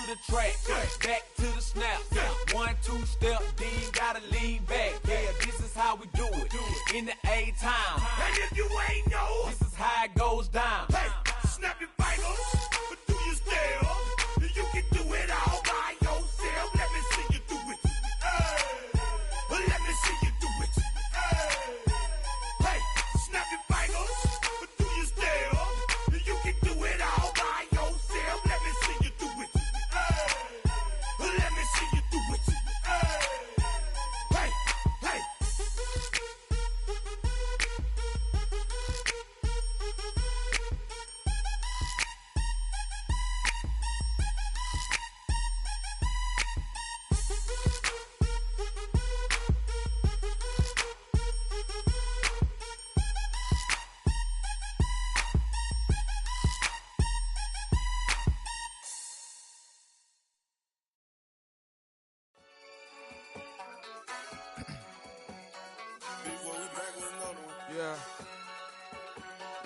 the track, back to the snap. 1, 2 step, then you gotta lean back. Yeah, this is how we do it in the A-Town. And if you ain't know, This is how it goes down. hey, snap your fingers, but do you still? You can do it all by yourself. Let me see you do it. Hey, let me see you do it. Hey, snap your fingers, but do you still? You can do it all by yourself. Let me see you do it. Let me see you do it. Hey, hey.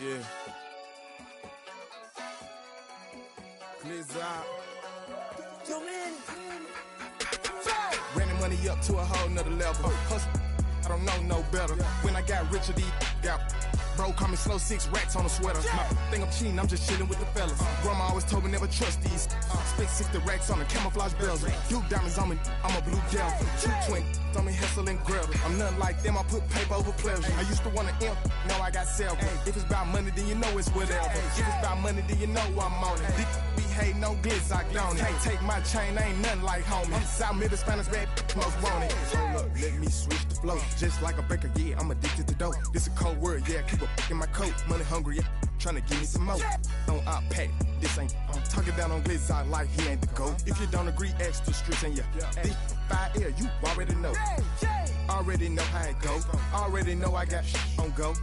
Yeah. Blizzard. Running money up to a whole nother level. Hustle, I don't know no better. When I got richer, these got bro, call me slow, 6 racks on a sweater. My think I'm cheating, I'm just chilling with the fellas. Grandma always told me never trust these. Spent 60 racks on the camouflage bells. Duke diamonds on me, I'm a blue gel. 220 on me, hustle and grab. I'm nothing like them, I put paper over pleasure. I used to want to imp, now I got self. If it's about money, then you know it's whatever. If it's about money, then you know I'm on it. Be hate no glitz, I don't. Can't take my chain, ain't nothing like homie. South Middle Spanish bad, most want it. Hold up, let me switch the flow. Just like a baker, yeah, I'm addicted to dope. This a cold word, yeah, keep a in my coat. Money hungry, yeah, tryna give me some more. On op pack, this ain't. I'm talking down on glitz, I like he ain't the goat. If you don't agree, ask the streets and yeah. This 5 air, you already know. Already know how it go. Already know I got on go.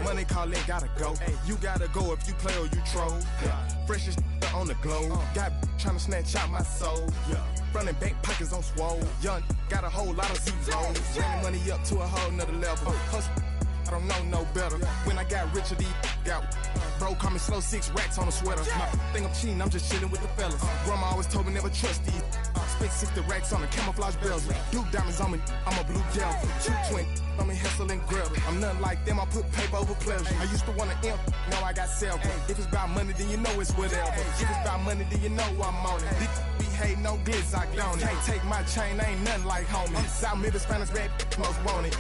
Money calling, gotta go. You gotta go if you play or you troll. Freshest on the globe. Got tryna snatch out my soul. Running back pockets on swole. Young, got a whole lot of zeros. Running money up to a whole nother level. Hustle, I don't know no better. When I got richer, these got bro, call me slow, 6 racks on a sweater. My think I'm cheating, I'm just chilling with the fellas. Grandma always told me never trust these. Spent 60 racks on the camouflage bells. Duke diamonds on me, I'm a blue gel. 220 on me, hustle and grab. I'm nothing like them, I put paper over pleasure. I used to want to imp, now I got self. If it's about money, then you know it's whatever. If it's about money, then you know I'm on it. Be hate no glitz, I don't. Can't take my chain, ain't nothing like homie. South Middle Spanish bad, most want it.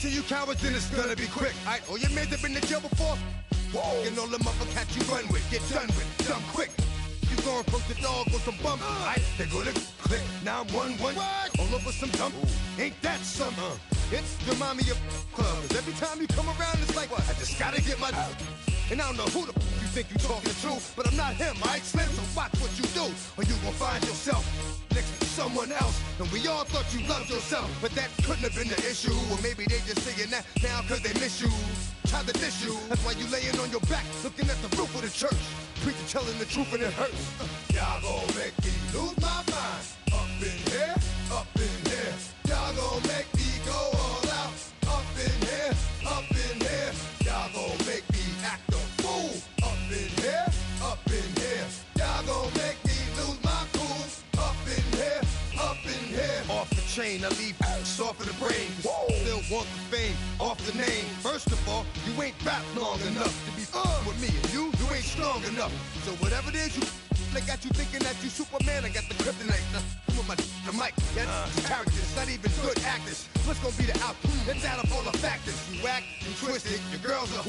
to you cowards, then it's gonna be quick. Alright, all your men have been to jail before? Whoa. And all the motherfuckers you run with, get done with, dumb quick. You gon' approach the dog with some bump. Alright, they go to click 911. All over some dump. Ain't that something? It's remind me of clubs. Every time you come around, it's like, I just gotta get my. And I don't know who the you think you talking to, but I'm not him, alright, Slim? So watch what you do, or you gon' find yourself next to someone else. And we all thought you loved yourself, but that couldn't have been the issue. Or maybe they just saying that now cause they miss you. Try to diss you, that's why you laying on your back, looking at the roof of the church. Preacher telling the truth and it hurts. Y'all gon' make me lose my mind. Up in here, up in here. Y'all gon' make me go all out. Up in here, up in here. Y'all gon' make me act a fool. Up in here, up in here. Y'all gon' make me lose my cool. Up in here, up in here. Off the chain, I leave soft in the brain. Still want the fame, off the name. First of all, you ain't rap long enough to be with me. And you ain't strong enough. So whatever it is you they got you thinking that you Superman, I got the kryptonite. Come on, the mic, that's characters, not even good actors. What's gonna be the outcome? Let's add up all the factors. You act, you twisted, your girls are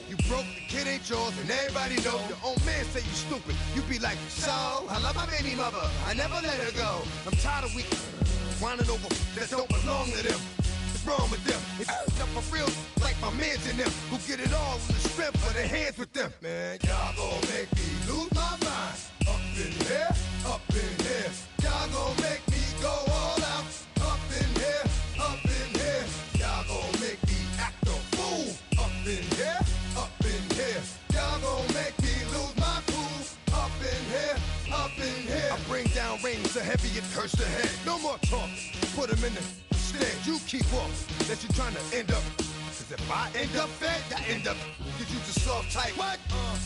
you broke, the kid ain't yours, and everybody know. Your own man say you stupid. You be like, so, I love my baby mother, I never let her go. I'm tired of weak whining over that don't belong to them. What's wrong with them? It's up for real, like my mans in them, who get it all in the strength of their hands with them. Man, y'all gon' make me lose my mind. Up in here, up in here. Y'all gon' make me go all out. Up in here, up in here. Y'all gon' make me act a fool. Up in here, up in here. Y'all gon' make me lose my cool. Up in here, up in here. I bring down rain so heavy it hurts the head. No more talk, put him in the stand. You keep off, that you trying to end up. Cause if I end up fed, I end up. Cause you just soft type. What?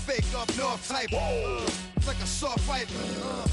Fake up north type. It's like a soft fight.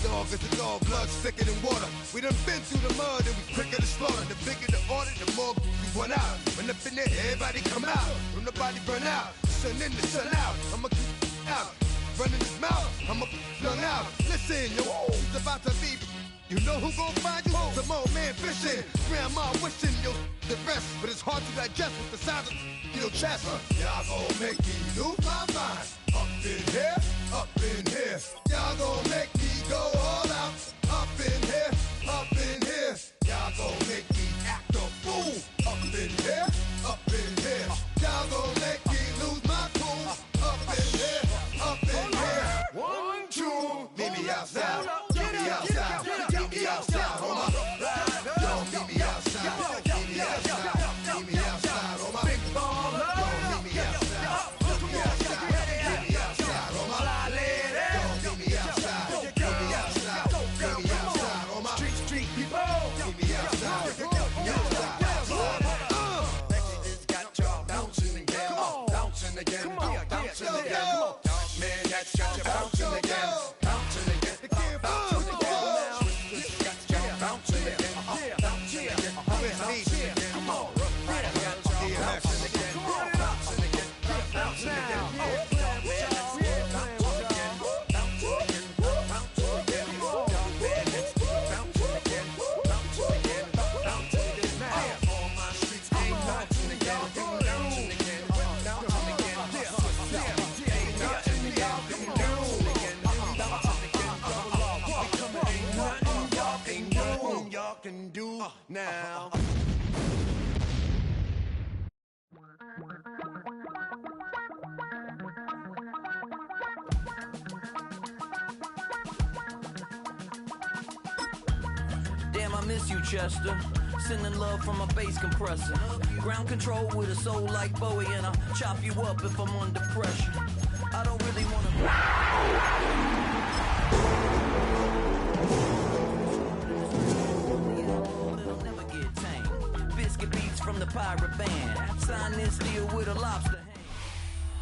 Dog is a dog, blood thicker than water. We done been through the mud and we quicker to slaughter. The bigger the order, the more we run out. When up in there, everybody come out. When the body burn out, sun in the sun out. I'ma keep out. Running his mouth, I'ma flung out. Listen, yo, it's about to be. You know who gon' find you? Some old man fishing. Grandma wishing you the best, but it's hard to digest with the sound of your chest. Y'all gon' make me lose my mind. Up in here, up in here. Y'all gon' make me go all out. Up in here, up in here. Y'all gon' make me act a fool. Up in here, up in here. Y'all gon' make me lose my cool. Up in here, up in here. 1, 2, meet me outside. Meet me outside. Meet me outside, hold my. Yo, meet me outside. Meet me outside. Meet me outside, hold my. Big baller. Yo, meet me outside. Meet me outside. Meet me outside, hold my. Yo, meet me outside. Meet me outside. Meet me outside, hold my. Street people. Meet me outside. Meet me outside. It's got y'all bouncing again. Bouncing again. Bouncing again. Man, that's got you bouncing again. Bouncing again. Can do now. Damn, I miss you, Chester. Sending love from a bass compressor. Ground control with a soul like Bowie, and I'll chop you up if I'm under pressure. I don't really wanna. From the pirate band, sign this deal with a lobster hand.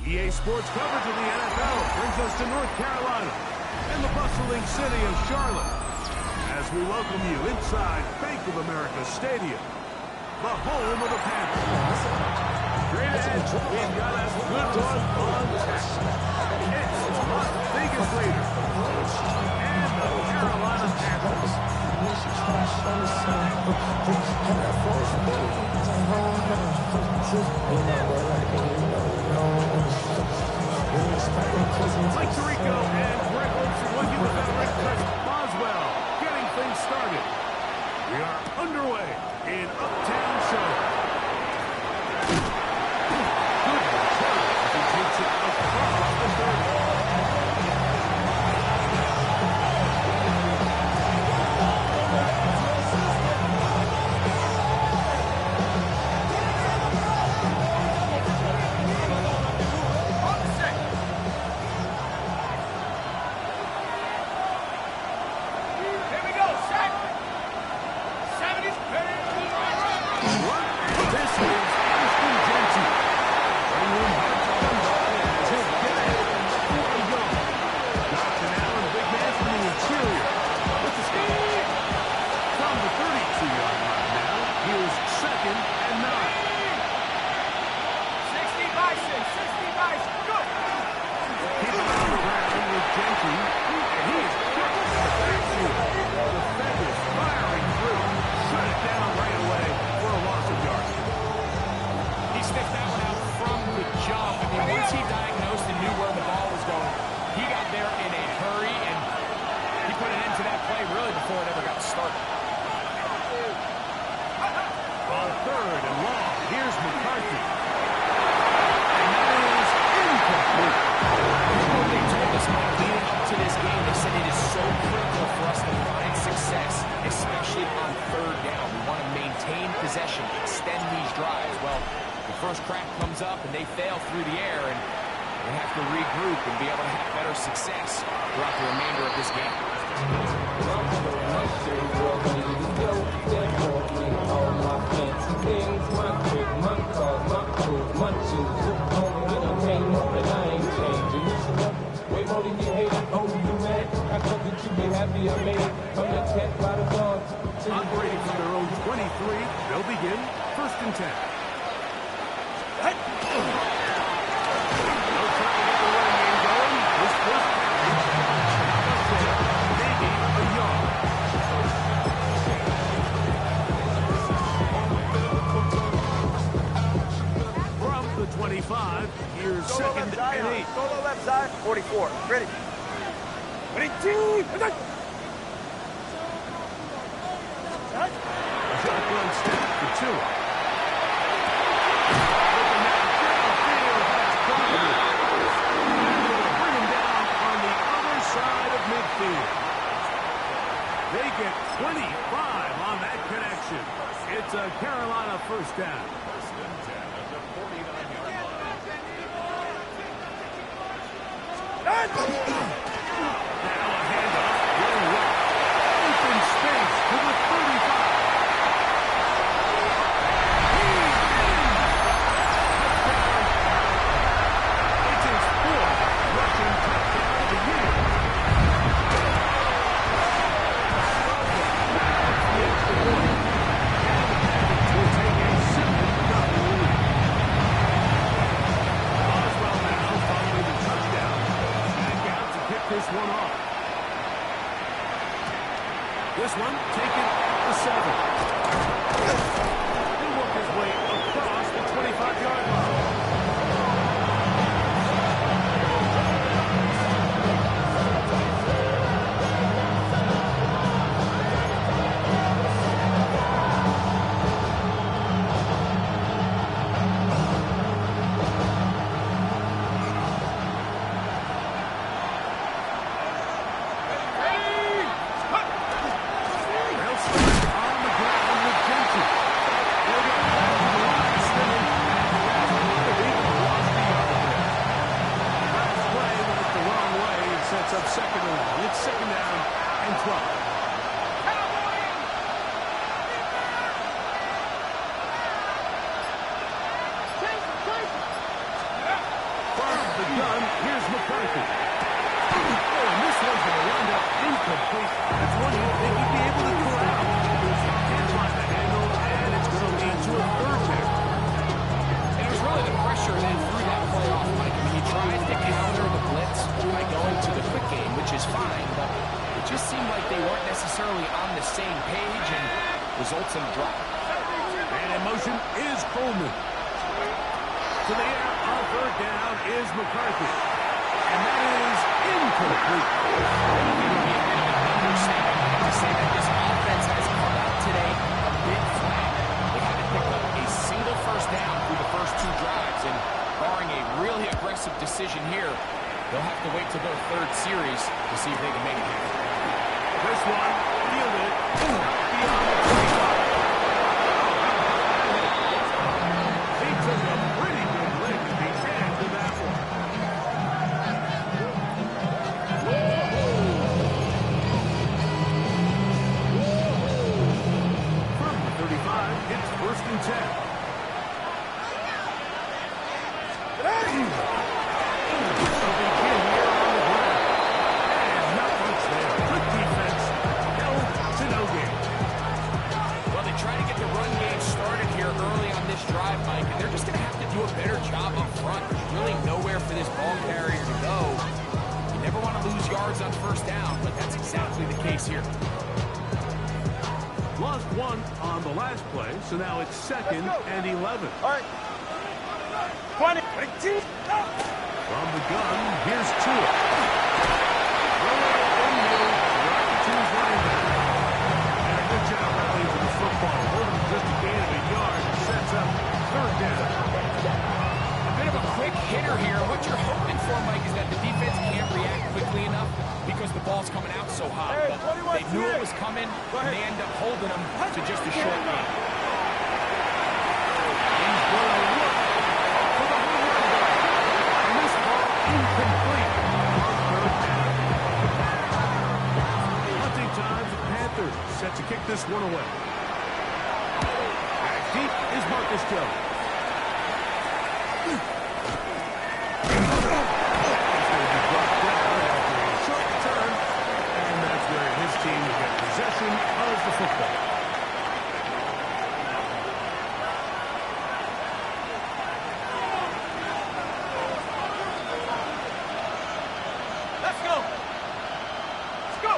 EA Sports coverage of the NFL brings us to North Carolina and the bustling city of Charlotte as we welcome you inside Bank of America Stadium, the home of the Panthers. Straight ahead, we've got a good one on tap. It's Las Vegas Raiders and the Carolina Panthers. Mike Tirico and Greg Olson will give it back to Boswell, getting things started. We are underway in Uptown Charlotte. Good return as he takes it across the 30. Operating from their own 23, they'll begin 1st and 10. No trying to get the running game going. This first maybe a yard. From the 25, here's 2nd and 8. Go to the left side, 44. Ready. Shotgun snap for 2. Bring him down on the other side of midfield. They get 25 on that connection. It's a Carolina 1st down. 1st and 10 at the 49-yard line. This one taken at the 7. He'll work his way across the 25-yard line. Up 2nd and long. It's 2nd down and 12. From the gun, here's McCarthy. Oh, and this one's going to wind up incomplete. That's one you'd think he'd be able to corral. Can't find the handle, and it's going to lead to a 3rd down. And it was really the pressure that threw that play off, Mike. I mean, he tries to counter the blitz by going to the quick game, which is fine, but it just seemed like they weren't necessarily on the same page and results in a drop. And in motion is Coleman. To the air on third down is McCarthy. And that is incomplete. To say that this offense has come out today a bit flat. They haven't picked up a single first down through the first 2 drives, and barring a really aggressive decision here, they'll have to wait till their 3rd series to see if they can make it happen. This one, fielded beyond the 25. He took a pretty good lick at the end of that one. From the 35, it's 1st and 10. Drive, Mike, and they're just going to have to do a better job up front. There's really nowhere for this ball carrier to go. You never want to lose yards on first down, but that's exactly the case here. Lost 1 on the last play, so now it's 2nd and 11. All right. 20. From the gun, here's Tua. Right to his running back. And a good job rallying for the football. Holding just a gain of a yard. Sets up 3rd down. A bit of a quick hitter here. What you're hoping for, Mike, is that the defense can't react quickly enough because the ball's coming out so hot. But they knew it was coming, and they end up holding them to just a short gain. He's going to look for the home run ball. And this ball incomplete on 3rd down. Hunting time for the Panthers. Set to kick this one away. Deep is Marcus Jones. He's going to be brought down after a short return, and that's where his team will get possession of the football. Let's go. Let's go.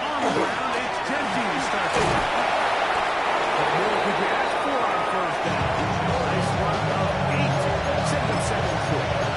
On the ground, it's Genty to start the game. What more could you ask for on 1st down? Nice run of 8. Send them 7-4.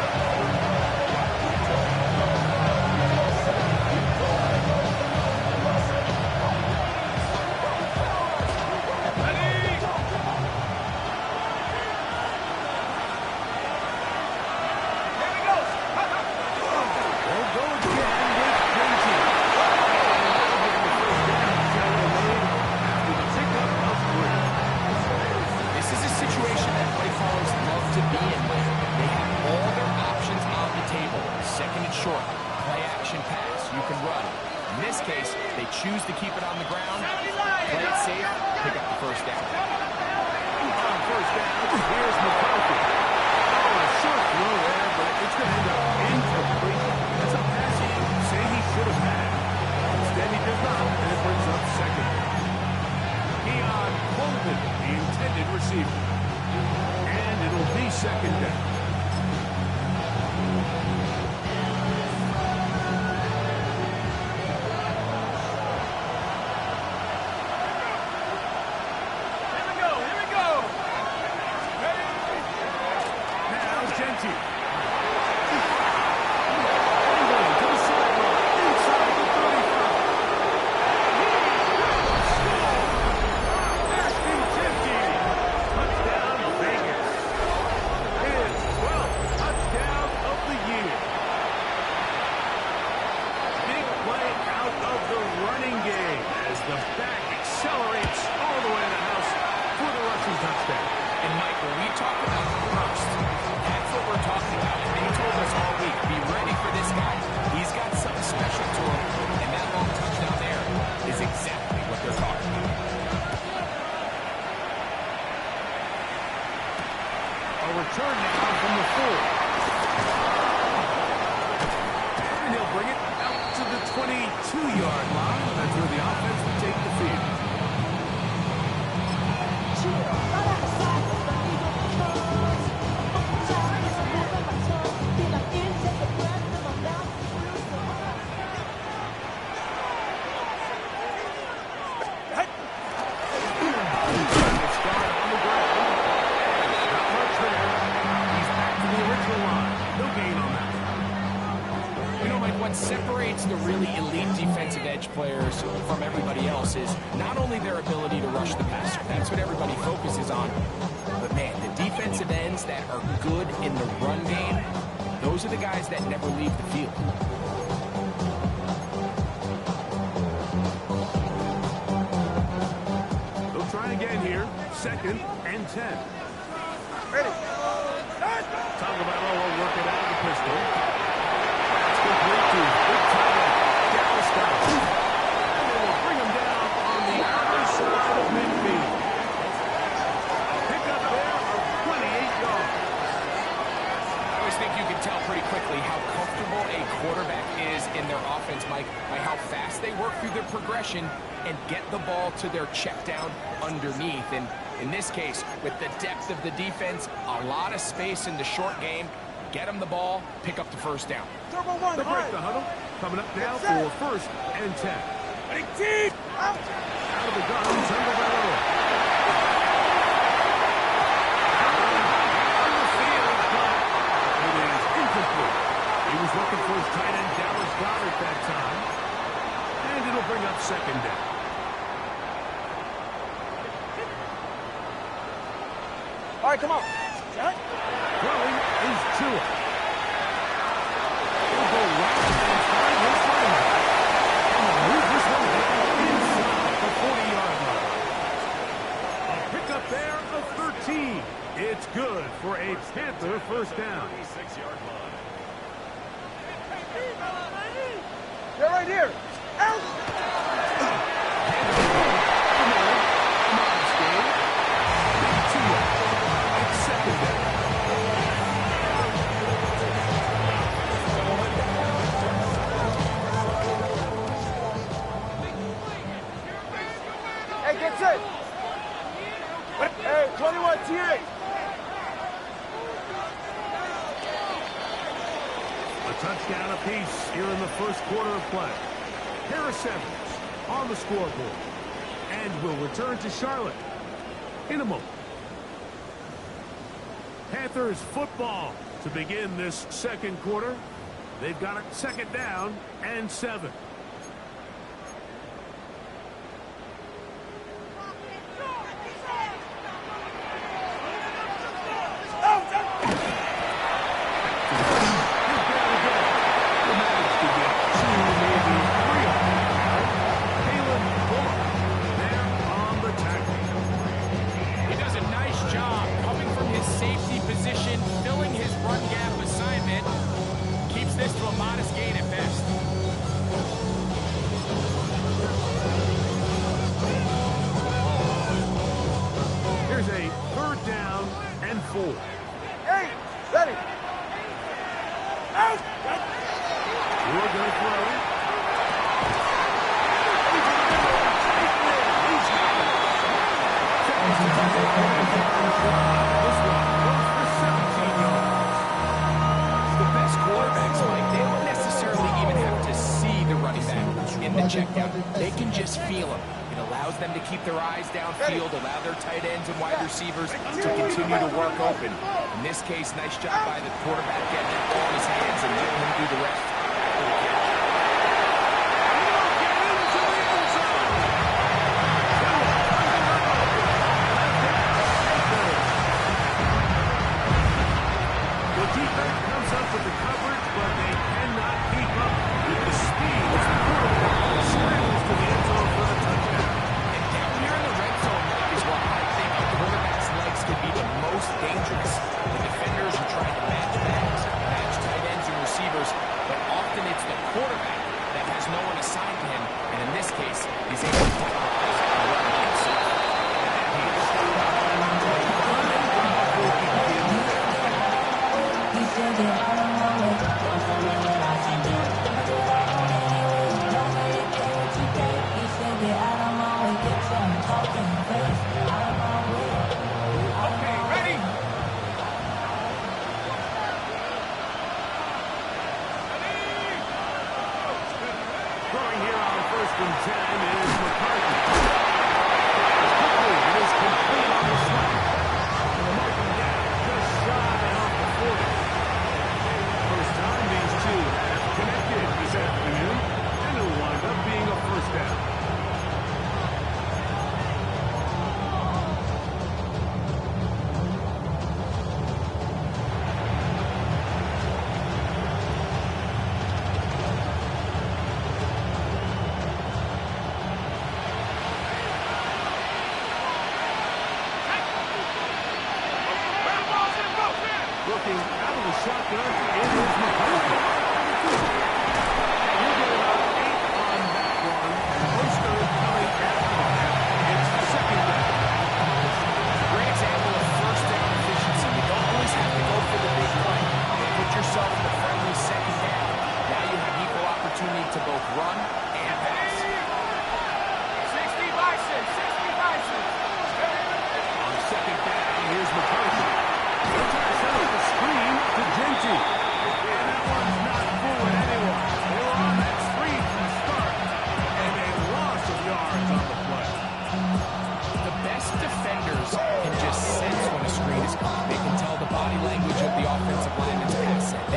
Choose to keep it on the ground, play it safe, pick up the 1st down. On 1st down, here's McCarthy. Oh, a short throw there, but it's going to end up incomplete. That's a pass he didn't say he should have had. Instead, he does not, and it brings up 2nd. Keon Coleman, the intended receiver. And it'll be 2nd down. from everybody else is not only their ability to rush the passer. That's what everybody focuses on. But, man, the defensive ends that are good in the run game, those are the guys that never leave the field. They'll try again here. 2nd and 10. Ready. Tagovailoa will work it out of the pistol. It's complete to big tight end, Dallas Goedert. And they will bring him down on the other side of midfield. Pick up there of 28 yards. I always think you can tell pretty quickly how comfortable a quarterback is in their offense, Mike, by how fast they work through their progression and get the ball to their check down underneath. And in this case, with the depth of the defense, a lot of space in the short game, get them the ball, pick up the first down. Turbo one. They break the huddle. Coming up now for 1st and 10. Big team. Out. Out of the gun, Tagovailoa. On the field, but it is incomplete. He was looking for his tight end, Dallas Goedert, that time. And it'll bring up 2nd down. All right, come on. Throwing is Tua. He'll go right and find his running back. And move this one down inside the 40-yard line. A pickup there of 13. It's good for a Panther first down. 26-yard line. They're right here. Out. Hey, get set. Hey, 21 TA. A touchdown apiece here in the first quarter of play. Harris Evans on the scoreboard. And will return to Charlotte in a moment. Panthers football to begin this second quarter. They've got it 2nd down and 7. Hey, ready. Out. We're going to throw. This one goes for 17 yards. The best quarterbacks, Mike, they don't necessarily even have to see the running back in the check down. They can just feel him. It allows them to keep their eyes downfield, allow their tight ends and wide receivers to continue to work open. In this case, nice job by the quarterback getting the ball in his hands and letting him do the rest. The defense comes up with the coverage, but they cannot keep up with the speed as the quarterback scrambles to the end zone for the touchdown. And down here in the red zone, Mike, is where I think a quarterback's legs can be the most dangerous. The defenders are trying to match backs, match tight ends and receivers, but often it's the quarterback that has no one assigned to him, and in this case, he's able to tackle the pass and run by himself. Throwing here on 1st and 10 is McCollum.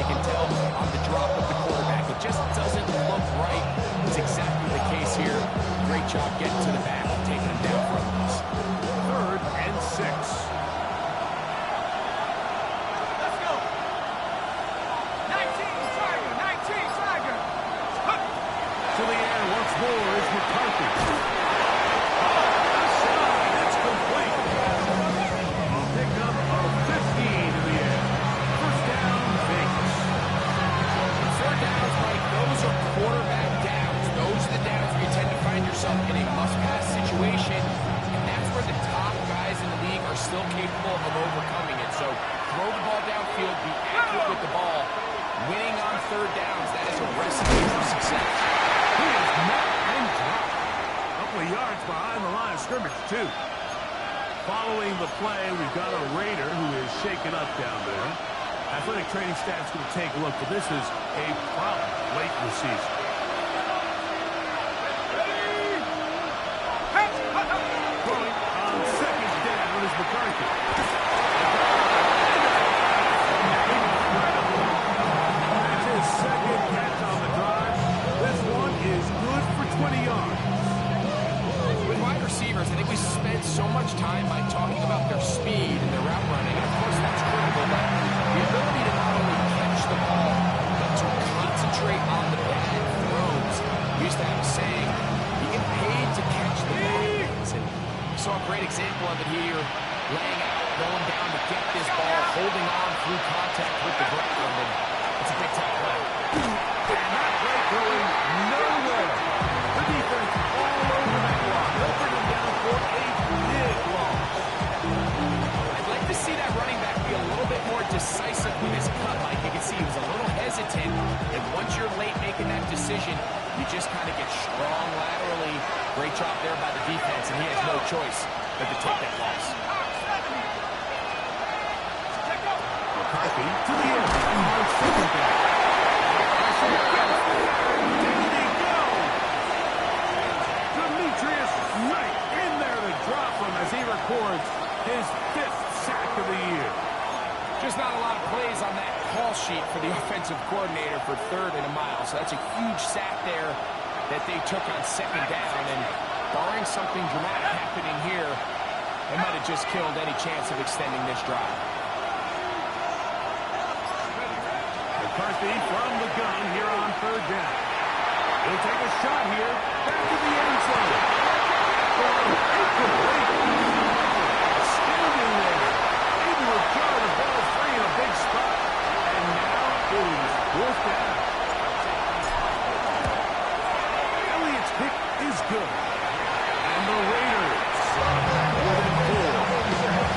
They can tell on the drop of the quarterback. It just doesn't look right. It's exactly the case here. Great job getting to the back and taking him down from this. 3rd and 6. Let's go. 19 Tiger. To the air once more is McCarthy. It's complete. A pickup of 15 in the air. First down, Vegas. Third downs, Mike, those are quarterback downs. Those are the downs where you tend to find yourself in a must-pass situation, and that's where the top guys in the league are still capable of overcoming it. So throw the ball downfield, be accurate with the ball. Winning on third downs, that is a recipe for success. He is met and dropped. A couple of yards behind the line of scrimmage, too. Following the play, we've got a Raider who is shaken up down there. Athletic training staff's going to take a look, but this is a problem late in the season. Throwing on 2nd down is McCarthy. That's his 2nd catch on the drive. This one is good for 20 yards. With wide receivers, I think we spend so much time by talking about their speed and their route running, and of course that's critical, but the ability to not only catch the ball, but to concentrate on the bad throws. We used to have a saying, you get paid to catch the bad ones, and we saw a great example of it here, laying out, going down to get this ball, holding on through contact with the ground, and it's a big-time play. And that play going nowhere. The defense all over that block. They'll bring him down for a big loss. I'd like to see that running back be a little bit more decisive with his cut. Like you can see, he was a little hesitant, and once you're late making that decision, you just kind of get strong laterally. Great job there by the defense, and he has no choice but to take that loss. McCarthy to the end. On 2nd down. Down they go. Demetrius Knight in there to drop him as he records his 5th sack of the year. Just not a lot of plays on that call sheet for the offensive coordinator for 3rd and a mile. So that's a huge sack there that they took on 2nd down. And barring something dramatic happening here, they might have just killed any chance of extending this drive. McCarthy from the gun here on 3rd down. He'll take a shot here. Back to the end zone. Standing there. Able to throw the ball free in a big spot. And now it is 4th down. Elliott's pick is good. And the Raiders more than 4.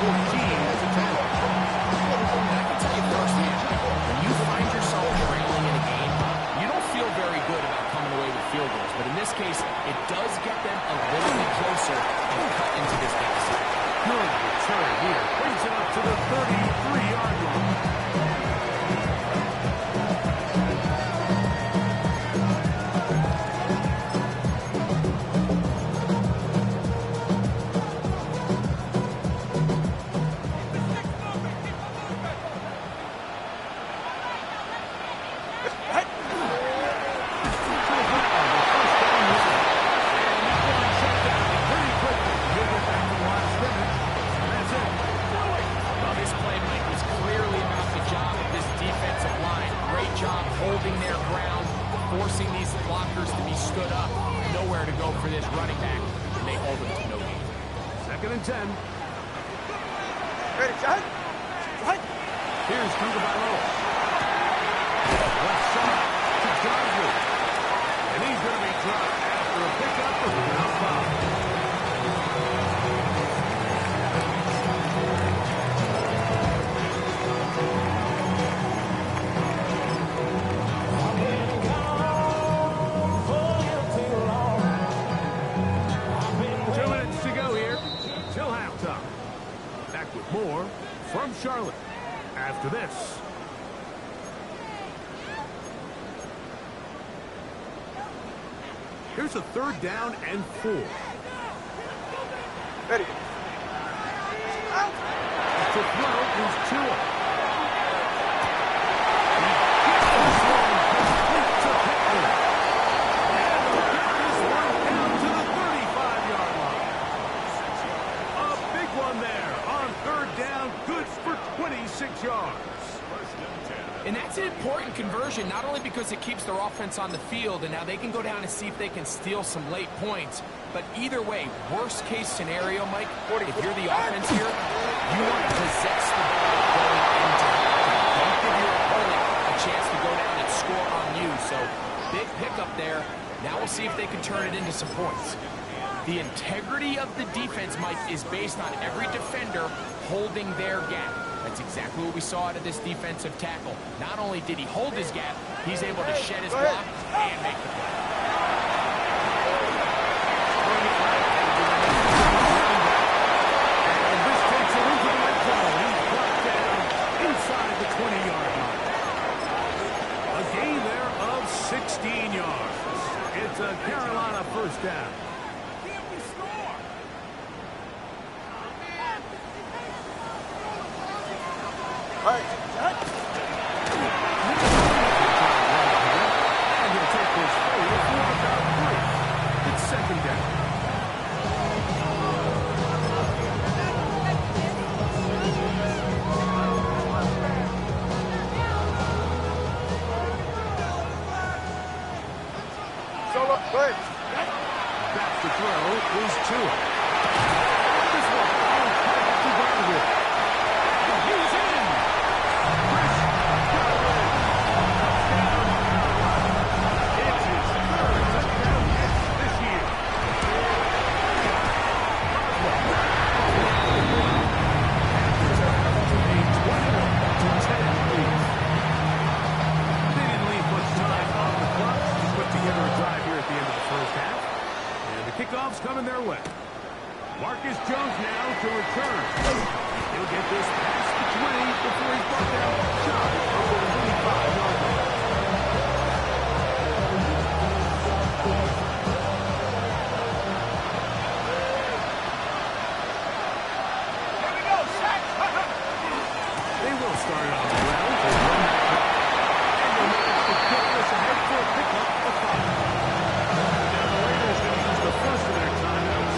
14 as a total. And I can tell you firsthand, when you find yourself trailing in a game, you don't feel very good about coming away with field goals. But in this case, it does get them a little bit closer and cut into this deficit. Good return here. Brings it up to the 33-yard line. Holding their ground, forcing these blockers to be stood up. Nowhere to go for this running back, and they hold him to no gain. 2nd and 10. Ready, shot. What? Here's Tagovailoa. Left side to Godwin. And he's going to be dropped after a pickup of about 5. More from Charlotte after this. Here's a 3rd down and 4. Ready. To throw is Tua. He 2-point conversion, not only because it keeps their offense on the field, and now they can go down and see if they can steal some late points. But either way, worst case scenario, Mike, if you're the offense here, you want to possess the ball going into halftime. Don't give your opponent a chance to go down and score on you. So big pickup there. Now we'll see if they can turn it into some points. The integrity of the defense, Mike, is based on every defender holding their gap. That's exactly what we saw out of this defensive tackle. Not only did he hold his gap, he's able to shed his block and make the play. And this takes it into the red zone. He's brought down inside the 20-yard line. A gain there of 16 yards. It's a Carolina first down. Hey, And he'll take this forward for about 3. It's second down. Solo, go ahead. Back to throw is Tua. This one, perfect to ground with. He's in. Chris Godwin. Touchdown. It's his third touchdown catch this year. Panthers are up to a 21-10 lead. They didn't leave much time on the clock to put together a drive here at the end of the first half. And the kickoff's coming their way. Marcus Jones now to return. He'll get this past the 20 before he's brought down shy of the 25-yard line. Here we go, Shaq. They will start it on the ground. They run back. And they manage to get this ahead for a pickup of 5. Now the Raiders going to use the first of their timeouts.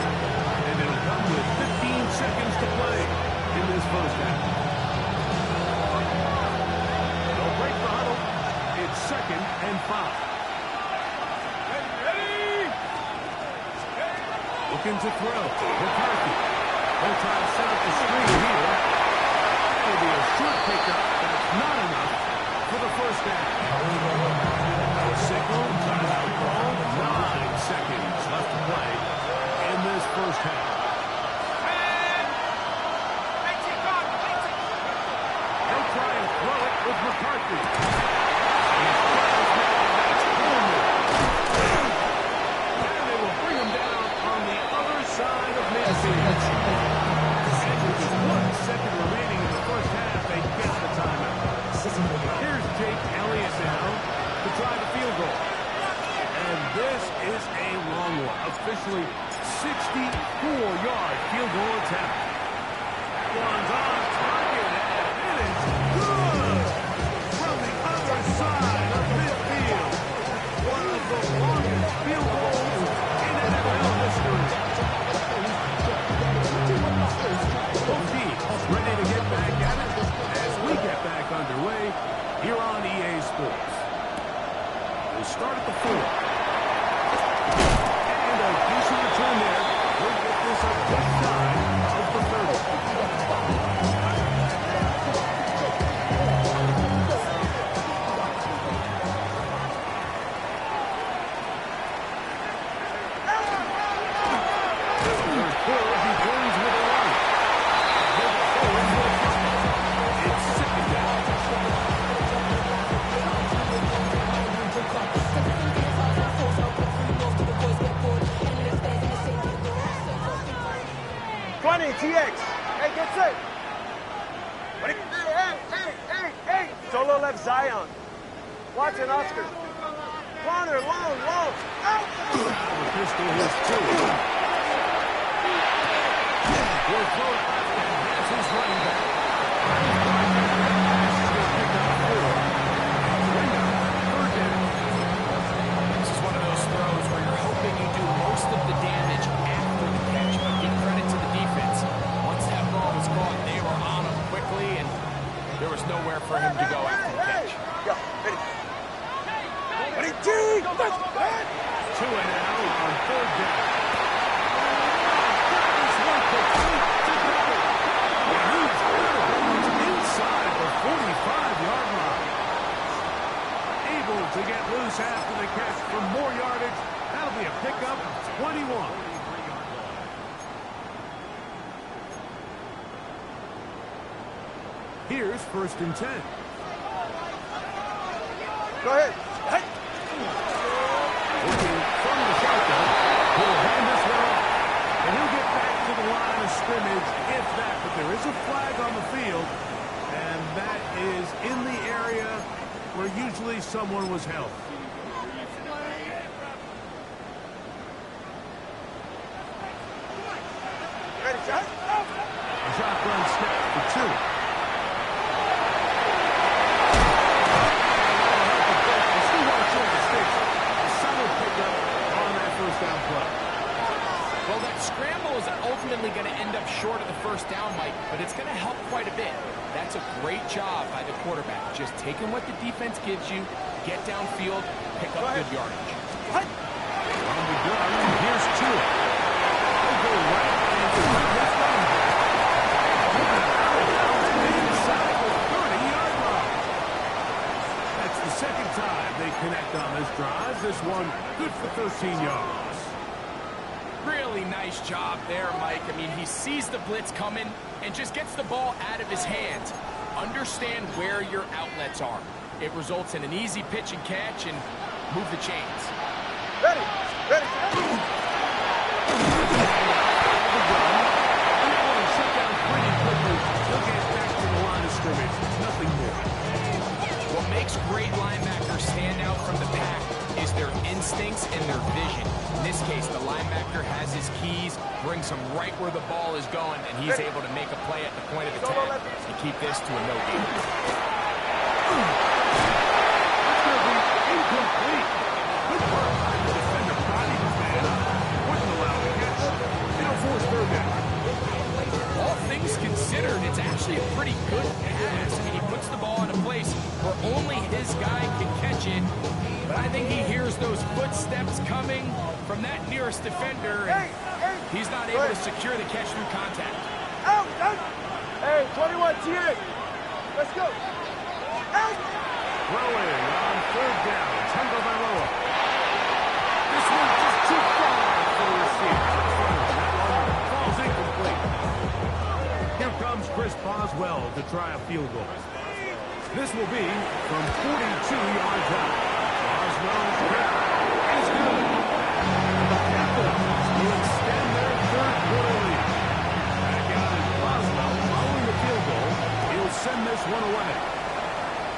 And it'll come with 15 seconds to play in this first half. They'll break the huddle. It's 2nd and 5. Ready? Looking to throw. McCarthy. They'll try to set up the screen here. That'll be a short pickup. That's not enough for the first down. Signal, timeout call. 9 seconds left to play in this first half. They'll try and throw it with McCarthy. He's trying to that's Coleman. And they will bring him down on the other side of midfield. And with just 1 second remaining in the first half, they get the timeout. Here's Jake Elliott now to try the field goal. And this is a long one. Officially 64-yard field goal attempt. That one's on target, and it is good from the other side of midfield. One of the longest field goals in NFL history. Both teams ready to get back at it as we get back underway here on EA Sports. We'll start at the 4. And a decent return there. We'll get this up just shy of the 30. TX. Hey, get set. Ready? Hey. Solo left Zion. Watching Oscar. Corner, long. Out. Pistol is 2. Will throw it back. That's his running back. This is one of those throws where you're hoping you do most of the damage after the catch, but give credit to the defense. Once that ball was caught, they were on him quickly, and there was nowhere for him to go after the catch. Go, ready. Two and now on third down. This one complete to Bell. And he's inside the 45-yard line. Able to get loose after the catch for more yardage. That'll be a pickup of 21. Here's 1st and 10. Go ahead. Hey. Looking from the shotgun. He'll hand this one off. And he'll get back to the line of scrimmage if that. But there is a flag on the field. And that is in the area where usually someone was held. Ready, shot. Shotgun snap for 2. Well, that scramble is ultimately going to end up short of the first down, Mike, but it's going to help quite a bit. That's a great job by the quarterback. Just taking what the defense gives you, get downfield, pick up good yardage. On the gun, here's Tua. He'll go right into the running back. Inside the 30-yard line. That's the second time they connect on this drive. This one good for 13 yards. Really nice job there, Mike. I mean, he sees the blitz coming and just gets the ball out of his hands. Understand where your outlets are. It results in an easy pitch and catch and move the chains. Ready. Ready. Shut down pretty quickly. He'll get back to the line of scrimmage. Nothing more. What makes great linebackers stand out from the pack is their instincts and their vision. In this case, the linebacker has his keys, brings him right where the ball is going, and he's able to make a play at the point of attack and keep this to a no gain. That's going to be incomplete. Good work by the defender. Body the man up. Wouldn't allow the catch. Now force third down. All things considered, it's actually a pretty good pass. I mean, he puts the ball in a place where only his guy can catch it. But I think he hears those footsteps coming from that nearest defender, and he's not able to secure the catch through contact. Out. Hey, 21, T.A. Let's go. Out. Throwing on third down. Tagovailoa. This one just too far for the receiver. That one falls incomplete. Here comes Chris Boswell to try a field goal. This will be from 42 yards out. Boswell's kick is good. The Capitals will extend their third quarter lead. Back out is Boswell following the field goal. He'll send this one away.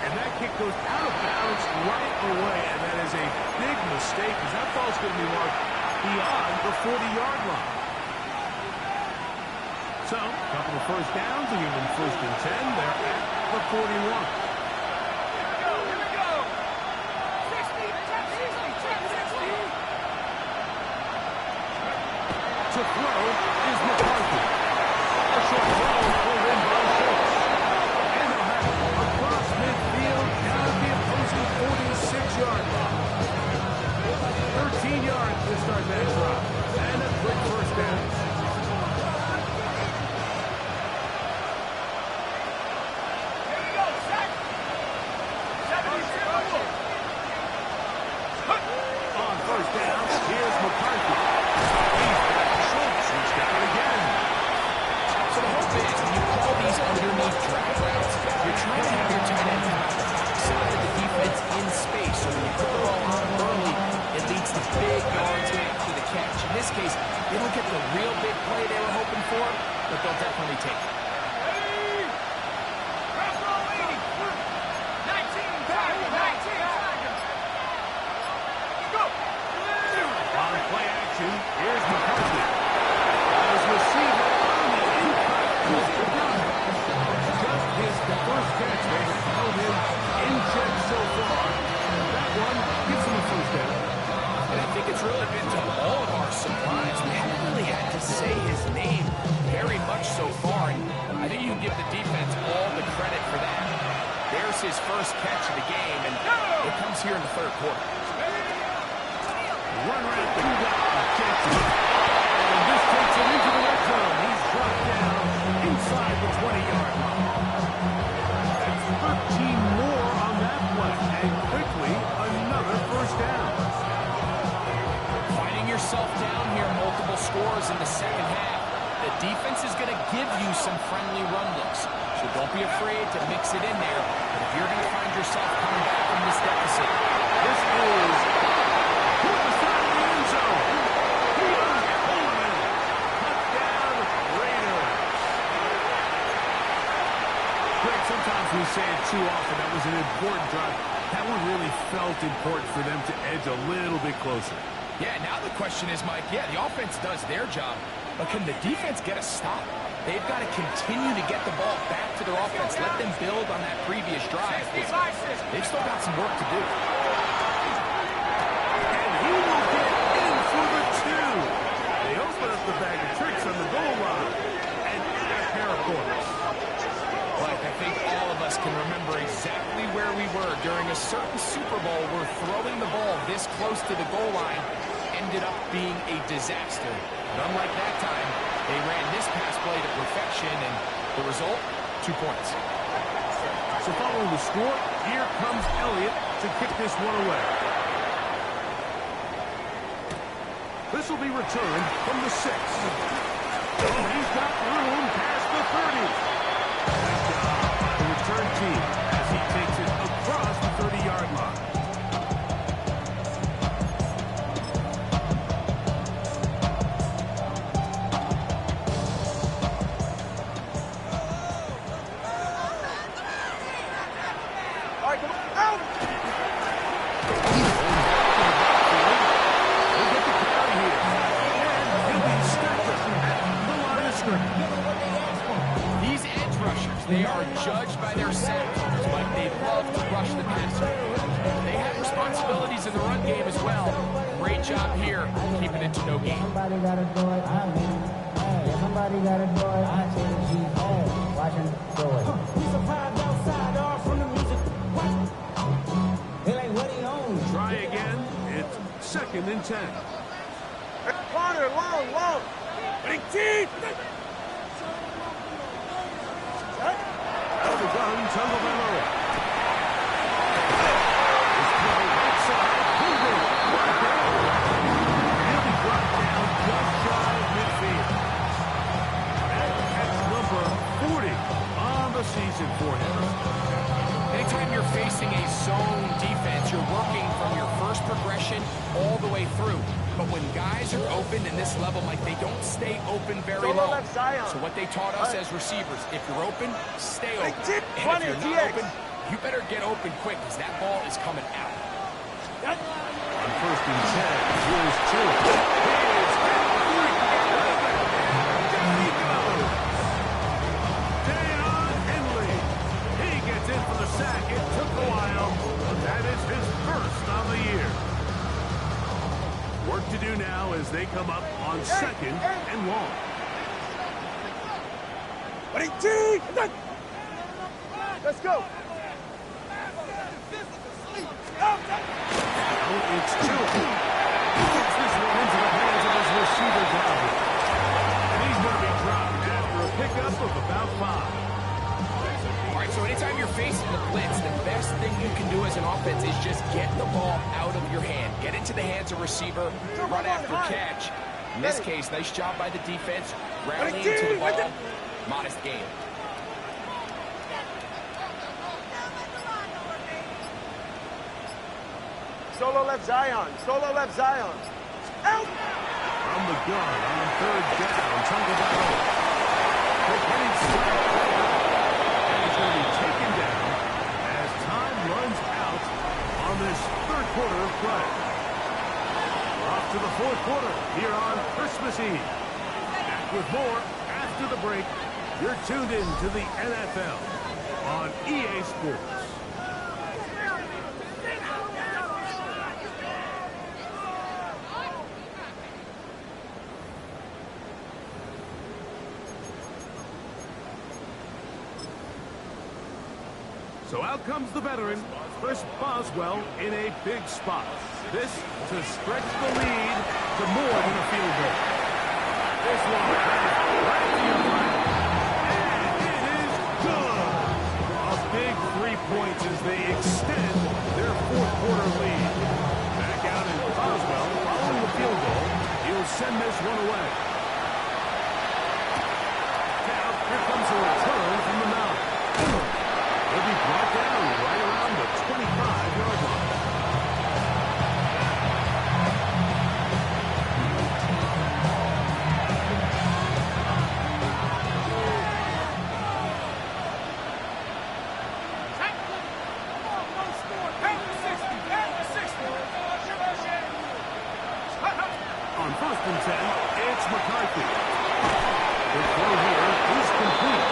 And that kick goes out of bounds right away. And that is a big mistake because that ball's going to be marked beyond the 40-yard line. So, a couple of first downs and even 1st and 10. They're at the 41. To throw is McCarthy. A short throw pulled in by Schultz. And they'll have it across midfield down at the opposing 46-yard line. 13 yards to start that drive. And a quick first down. Here we go, set. 72. On first down, here's McCarthy. He's got it again. So the hope is when you call these underneath drag routes, you're trying to have your tight end outside of the defense in space. So when you put the ball on early, it leads to big yards after the catch. In this case, they don't get the real big play they were hoping for, but they'll definitely take it. On play action, here's McCarthy. His receiver on the impact was Brown. Just his first catch. They have held him in check so far. That one gives him a first down. And I think it's really been to all of our surprise. We haven't really had to say his name very much so far, and I think you can give the defense all the credit for that. There's his first catch of the game, and it comes here in the third quarter. Runner out to Jackson. And this takes him into the red zone. He's dropped down inside the 20-yard line. That's 13 more on that play. And quickly, another first down. Finding yourself down here, multiple scores in the second half. The defense is going to give you some friendly run looks. So don't be afraid to mix it in there. But if you're going to find yourself coming back from this deficit, this is to the side of the end zone. Here's Coleman. Touchdown, Raiders. Greg, sometimes we say it too often. That was an important drive. That one really felt important for them to edge a little bit closer. yeah, now the question is, Mike, yeah, the offense does their job, but can the defense get a stop? They've got to continue to get the ball back to their offense. Let them build on that previous drive. They've still got some work to do. And he will get in for the two. They open up the bag of tricks on the goal line. And in a pair of points. Like, I think all of us can remember exactly where we were during a certain Super Bowl where throwing the ball this close to the goal line ended up being a disaster. But unlike that time, they ran this pass play to perfection, and the result, 2 points. So following the score, here comes Elliott to kick this one away. This will be returned from the 6. Oh, he's got room past the 30. Nice job, the return team, as he takes it across the 30-yard line. All right, come on. Out! He'll get the carry here. And he'll be stepped up at the line of scrimmage. These edge rushers, they are judged by their sack totals, like they love to rush the passer. They have responsibilities in the run game as well. Great job here, keeping it to no gain. Somebody gotta do it, I mean it. Hey, somebody gotta do it, I take it, she's hey, watch him do it. He's a vibe outside, all from the music. What? He like, what he on? Try again. It's 2nd and 10. Corner, long. Big team! Out of the gun, Tagovailoa. This play right side, moving. He'll be brought down just shy of midfield. And that's number 40 on the season for him. Anytime you're facing a zone defense, you're working from your first progression all the way through. But when guys are open in this level, Mike, they don't stay open very long. Left Zion. So what they taught us as receivers, if you're open, stay open. Big tip, And if you're not DX. open, you better get open quick because that ball is coming out. On 1st and 10, here's 2. Here's Henry. Down he goes. Dayon Henley. He gets in for the sack. It took a while, but that is his first on the year. Work to do now as they come up on 2nd and long. Big team! Let's go! Now it's 2. He gets this one into the hands of his receiver, Glavin. And he's going to be dropped after a pickup of about 5. All right, so anytime you're facing the blitz, the best thing you can do as an offense is just get the ball out of your hand. Get into the hands of receiver, run after catch. In this case, nice job by the defense, rallying to the ball. Modest gain. Solo left Zion. Out! From the gun on 3rd down, Tagovailoa. Quick heading straight forward. And he's going to be taken down as time runs out on this 3rd quarter of play. We're off to the 4th quarter here on Christmas Eve. Back with more after the break. You're tuned in to the NFL on EA Sports. So out comes the veteran, Chris Boswell in a big spot. This to stretch the lead to more than a field goal. This one right to your right. And it is good. A big 3 points as they extend their fourth quarter lead. Back out in Boswell following the field goal. He'll send this one away. Now here comes a return from the mound. He'll be brought down right around the 25-yard line. On 1st and 10, it's McCarthy. The throw here is complete.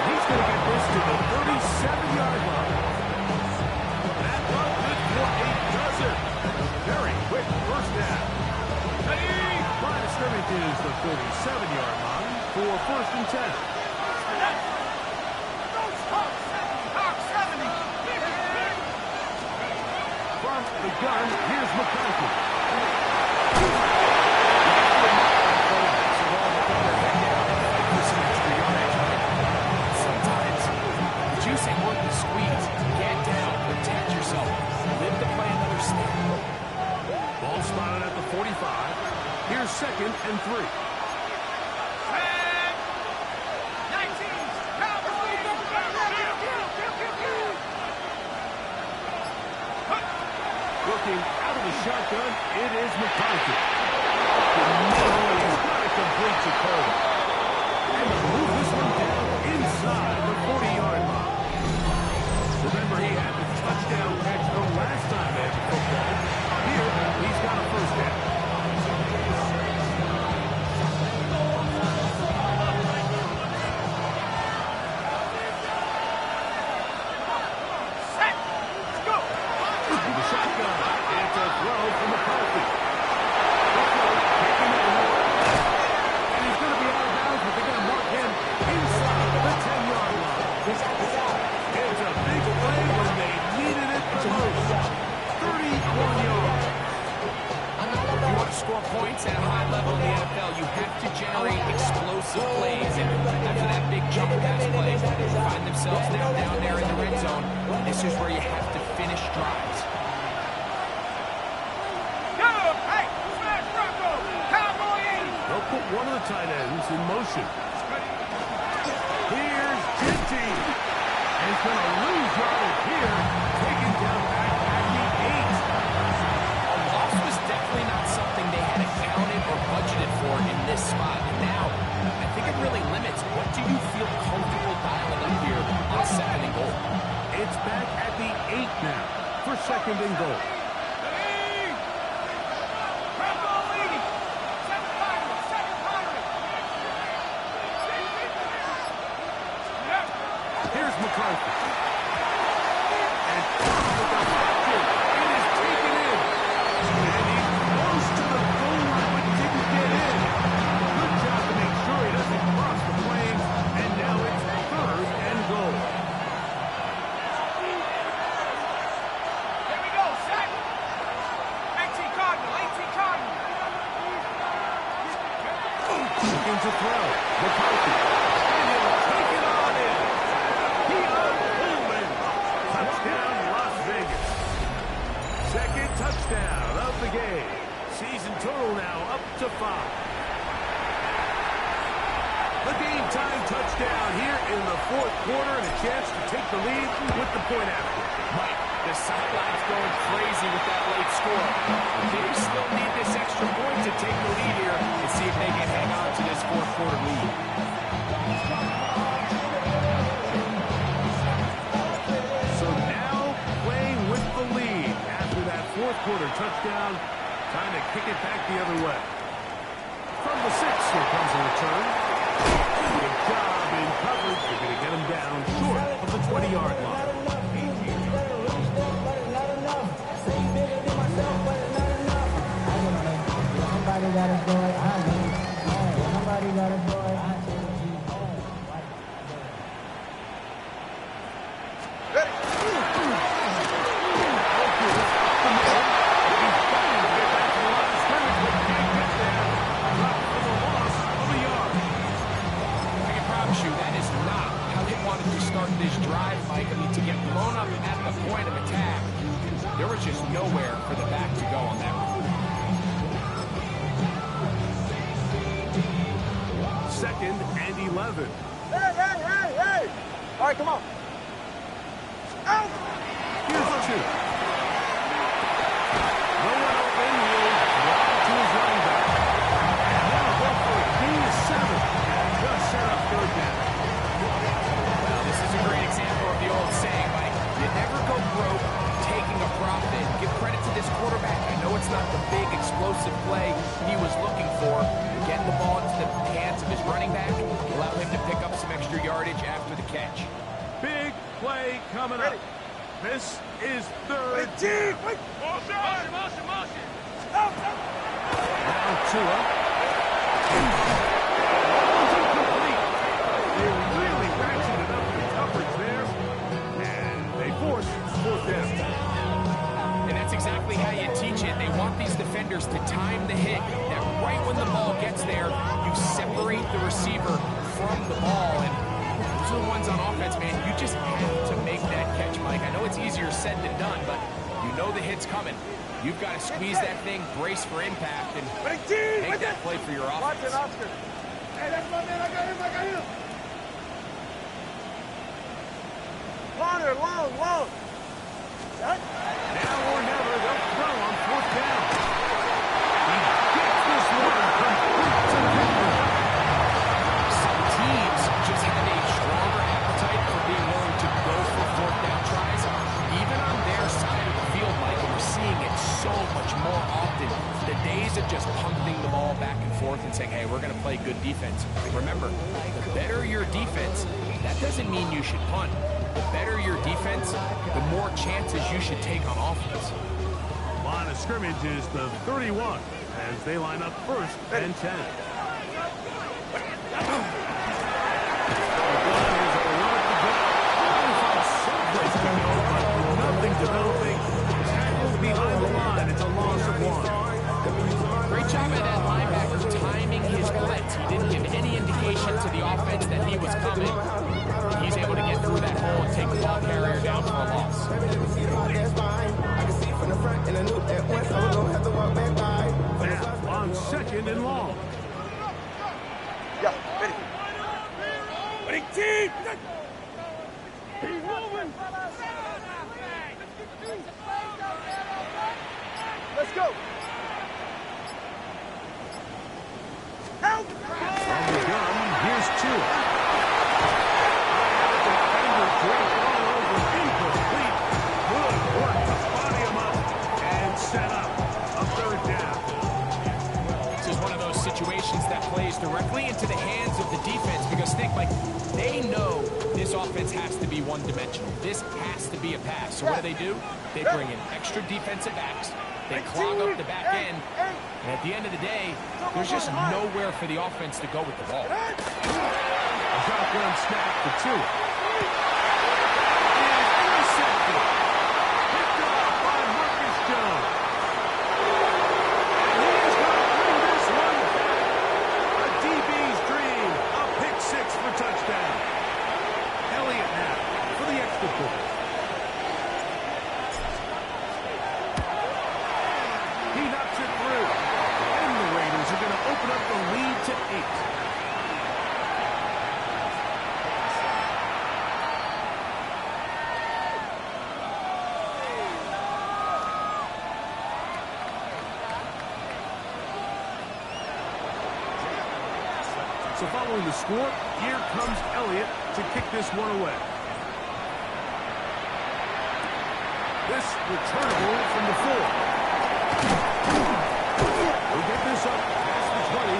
He's going to get this to the 37-yard line. That one good for a dozen. Very quick first down. Line of scrimmage is the 37-yard line for 1st and 10. From the gun, here's McCarthy. Juicing work the squeeze. Get down. Protect yourself. Live to play another snap. Ball spotted at the 45. Here's 2nd and 3. Looking out of the shotgun, it is McCarthy. He's got to complete to Cole. And to move this one down inside the 40-yard line. Remember, he had the touchdown catch the last time they had the football. Here, he's got a first down. The shotgun. It's a throw from McCarthy. The throw taken in. And he's going to be out of bounds, but they're going to mark him inside the 10-yard line. It's a big play when they needed it the most. 31 yards. If you want to score points at a high level in the NFL, you have to generate explosive plays. And after that big jump pass play, they find themselves now down there in the red zone. This is where you have to finish drives. They'll put one of the tight ends in motion. Here's Ginty. And he's going to lose yardage here. Taken down back at the 8. A loss was definitely not something they had accounted or budgeted for in this spot. And now, I think it really limits what do you feel comfortable dialing up here on 2nd and goal. It's back at the 8 now for 2nd and goal. Here's McCarthy. And it is taken in. And he's close to the goal line, but didn't get in. Good job to make sure he doesn't cross the planes. And now it's 3rd and goal. Here we go, set. 18 Cardinal. Looking to throw. McCarthy. And he'll take it on in. Touchdown, Las Vegas. 2nd touchdown of the game. Season total now up to 5. The game-time touchdown here in the 4th quarter and a chance to take the lead with the point after. Mike, the sideline's going crazy with that late score. They still need this extra point to take the lead here and see if they can hang on to this 4th quarter lead. After that 4th quarter touchdown, time to kick it back the other way. From the 6, here comes a return. Good job in coverage. They're going to get him down short of the 20-yard line. Somebody got a boy, I know. Somebody got a boy, I tell you. this drive, Mike, I mean, to get blown up at the point of attack, there was just nowhere for the back to go on that one. 2nd and 11. Hey! All right, come on. Out! Here's 2. No one open. He'll drop to his running back. And now go for a gain of 7. And just set up 3rd down. Well, this is a great example of the old saying, Mike. You never go broke taking a profit. Give credit to this quarterback. I know it's not the big explosive play he was looking for. Get the ball into the hands of his running back. Allow him to pick up some extra yardage after the catch. Big play coming up. This is 3rd down. Motion. Now Tua. Incomplete. They really ratcheted up the coverage there. And they force 4th down. And that's exactly how you teach it. They want these defenders to time the hit. That right when the ball gets there, you separate the receiver from the ball. And those are the ones on offense, man. You just have to make that catch, Mike. I know it's easier said than done, but you know the hit's coming. You've got to squeeze that thing, brace for impact, and make that play for your offense. Watch it, Oscar. Hey, that's my man. I got him. Longer, long. Now or never, they'll throw on 4th down. He gets this one complete to victory. Some teams just have a stronger appetite for being willing to go for 4th down tries, even on their side of the field, Mike, and we're seeing it so much more often. The days of just pumping the ball back and forth and saying, hey, we're going to play good defense. Remember, the better your defense, that doesn't mean you should punt. The better your defense, the more chances you should take on offense. Line of scrimmage is the 31 as they line up 1st and 10. Nothing developing. Tackles behind the line. It's a loss of 1. Great job at that linebacker timing his blitz. He didn't give any indication to the offense that he was coming. He's able to get through that hole and take the ball carrier down for a loss. Now on 2nd and long. Yeah, ready. Ready, team! He's moving! Let's go! Out! From the gun, here's Tua. Set up a 3rd down. This is one of those situations that plays directly into the hands of the defense because think, like, they know this offense has to be one-dimensional. This has to be a pass. So what do? They bring in extra defensive backs. They clog up the back end. And at the end of the day, there's just nowhere for the offense to go with the ball. A shotgun snap for Tua. Touchdown. Elliott now for the extra point. He knocks it through. And the Raiders are going to open up the lead to 8. So following the score, here comes Elliott to kick this one away. This returnable from the 4. We'll get this up past the 20.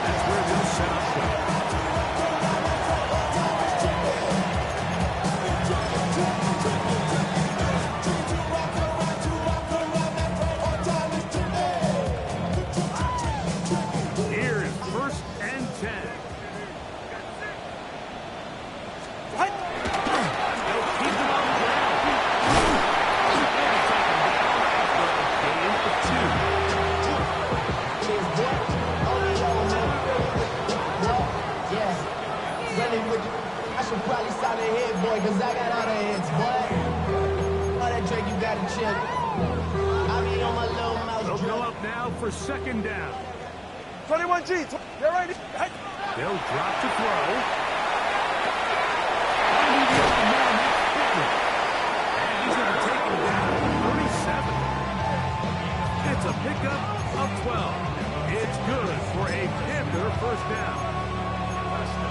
That's where they'll set up shop. Here is 1st and 10. What? They'll keep him on the ground. Maybe take him down after a gain of 2. chill. I be on my little mouse. They'll go up now for second down. 21G. They're right. They'll drop to throw. And he's going to take him down to 37. It's a pickup of 12. It's good for a Panther first down.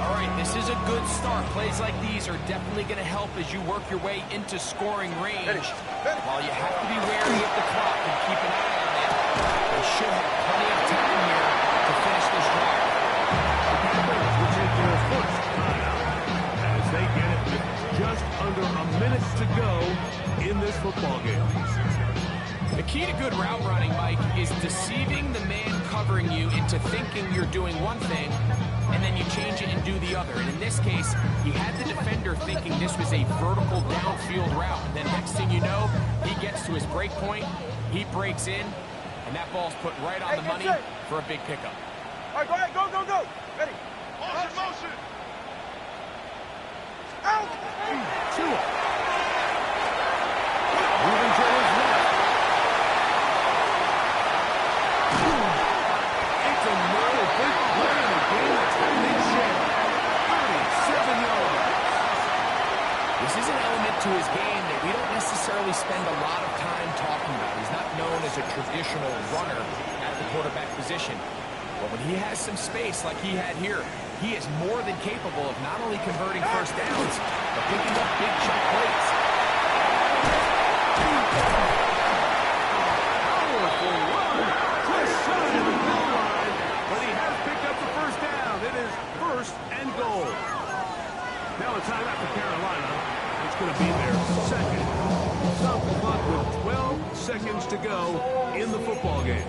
All right, this is a good start. Plays like these are definitely going to help as you work your way into scoring range. While you have to be wary of the clock and keep an eye on it, they should have plenty of time here to finish this drive. Will take their first timeout as they get it with just under a minute to go in this football game. The key to good route running, Mike, is deceiving the man covering you into thinking you're doing one thing, and then you change it and do the other. And in this case, he had the defender thinking this was a vertical downfield route. And then next thing you know, he gets to his break point, he breaks in, and that ball's put right on the money for a big pickup. All right, go ahead. Go, go, go. Ready. Motion, motion. Out. Tua. Moving to his left. It's another big play in a game that's holding shape. 37 yards. This is an element to his game that we don't necessarily spend a lot of time talking about. He's not known as a traditional runner at the quarterback position. But when he has some space like he had here, he is more than capable of not only converting first downs, but picking up big chunk plays. Powerful run. Just shy of the goal line, but he has picked up the first down. It is first and goal. Now a timeout for Carolina. It's going to be their second. Stop the clock with 12 seconds to go in the football game.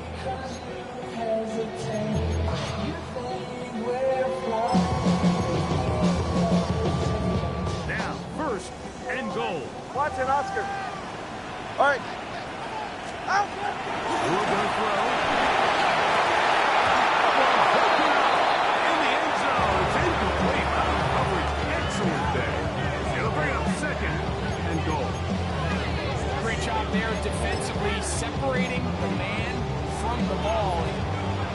Now, first and goal. Watson, Oscar. All right. Out. We're going to throw. In the end zone. It's incomplete. Coverage excellent there. It'll bring up second and goal. Great job there defensively, separating the man from the ball.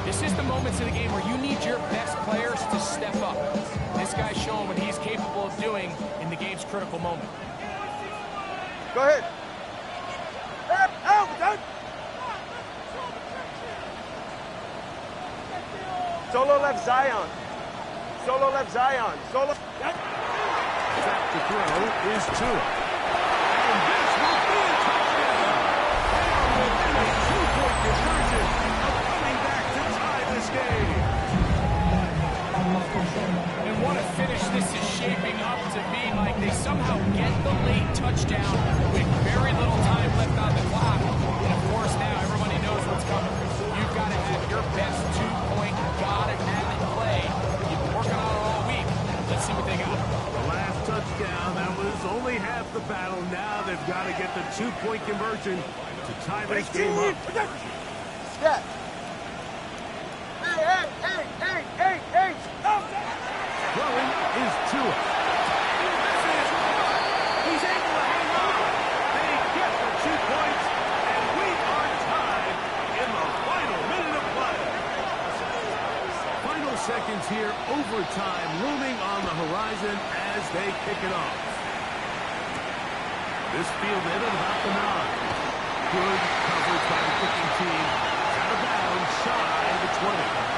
This is the moments of the game where you need your best players to step up. This guy's showing what he's capable of doing in the game's critical moment. Go ahead. Out. Out. Solo left Zion. Solo left Zion. Solo. Back to throw is Tua. And this will be a touchdown. And a two-point conversion of coming back to tie this game. And what a finish this is shaping up to be, Mike. They somehow get the late touchdown with very little time left on the clock. And of course now everybody knows what's coming. You've got to have your best two-point, gotta have it play. You've been working on it all week. Let's see what they got. The last touchdown, that was only half the battle. Now they've got to get the two-point conversion to tie this game up. Step. Hey. Throwing is Tua. He's able to hang on. They get the 2 points, and we are tied in the final minute of play. Final seconds here, overtime looming on the horizon as they kick it off. This fielded at about the 9. Good coverage by the kicking team. Out of bounds, shy of the 20.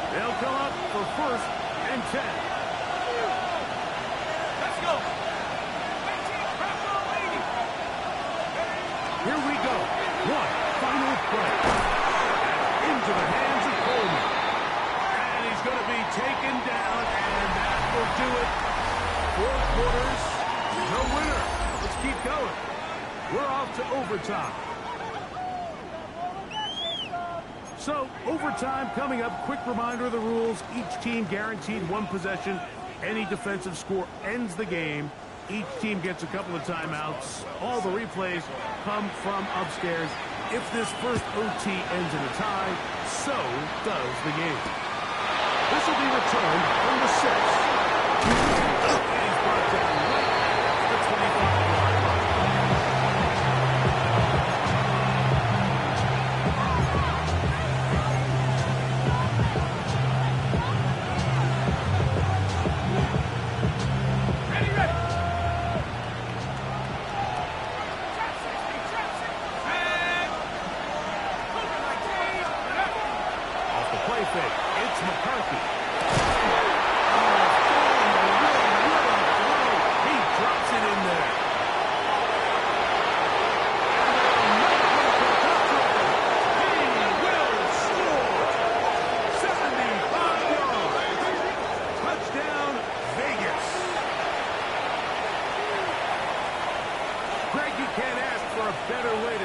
They'll come up for first and 10. Let's go. Here we go. One final play. Into the hands of Coleman. And he's going to be taken down, and that will do it. 4 quarters, no winner. Let's keep going. We're off to overtime. So, overtime coming up. Quick reminder of the rules. Each team guaranteed 1 possession. Any defensive score ends the game. Each team gets a couple of timeouts. All the replays come from upstairs. If this first OT ends in a tie, so does the game. This will be returned from the 6. And he's brought down right at the 25-yard line.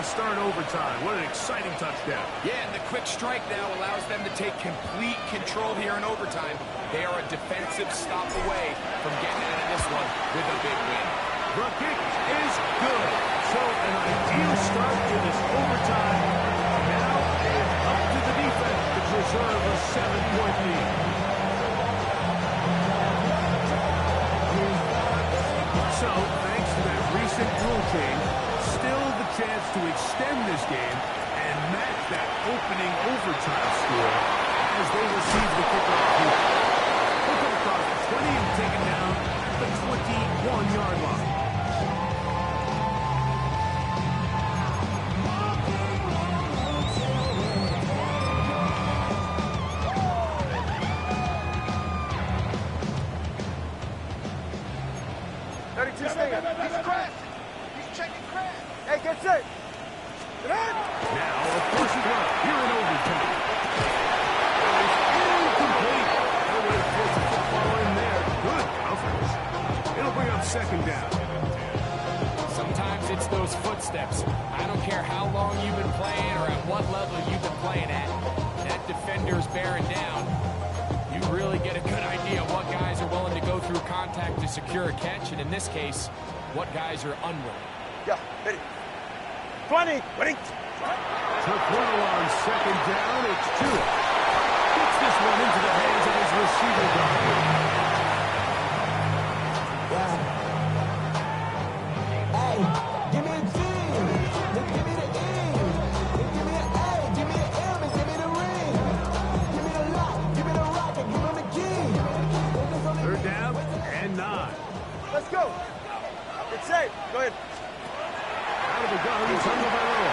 Start overtime. What an exciting touchdown. Yeah, and the quick strike now allows them to take complete control here in overtime. They are a defensive stop away from getting out of this one with a big win. The kick is good. So an ideal start to this overtime. Now it's up to the defense to preserve a 7-point lead. So, thanks to that recent rule change, still the chance to extend this game and match that opening overtime score as they receive the kickoff here. They'll come across the 20 and taken down at the 21-yard line. Hey, get set. Now, a first down here in overtime. Incomplete. That would have put the football in there. Good coverage. It'll bring up second down. Sometimes it's those footsteps. I don't care how long you've been playing or at what level you've been playing at. That defender's bearing down. You really get a good idea of what guys are willing to go through contact to secure a catch, and in this case, what guys are unwilling. Yeah, ready. 20, ready. Took one along second down. It's two. Gets this one into the hands of his receiver guard. Hey, give me a G. Give me the E. Give me an A. Give me an M. And give me the ring. Give me the lock. Give me the rock. And give me the key. Third down and 9. Let's go. Get set. Go ahead. Out of the gun, Tonga Valera.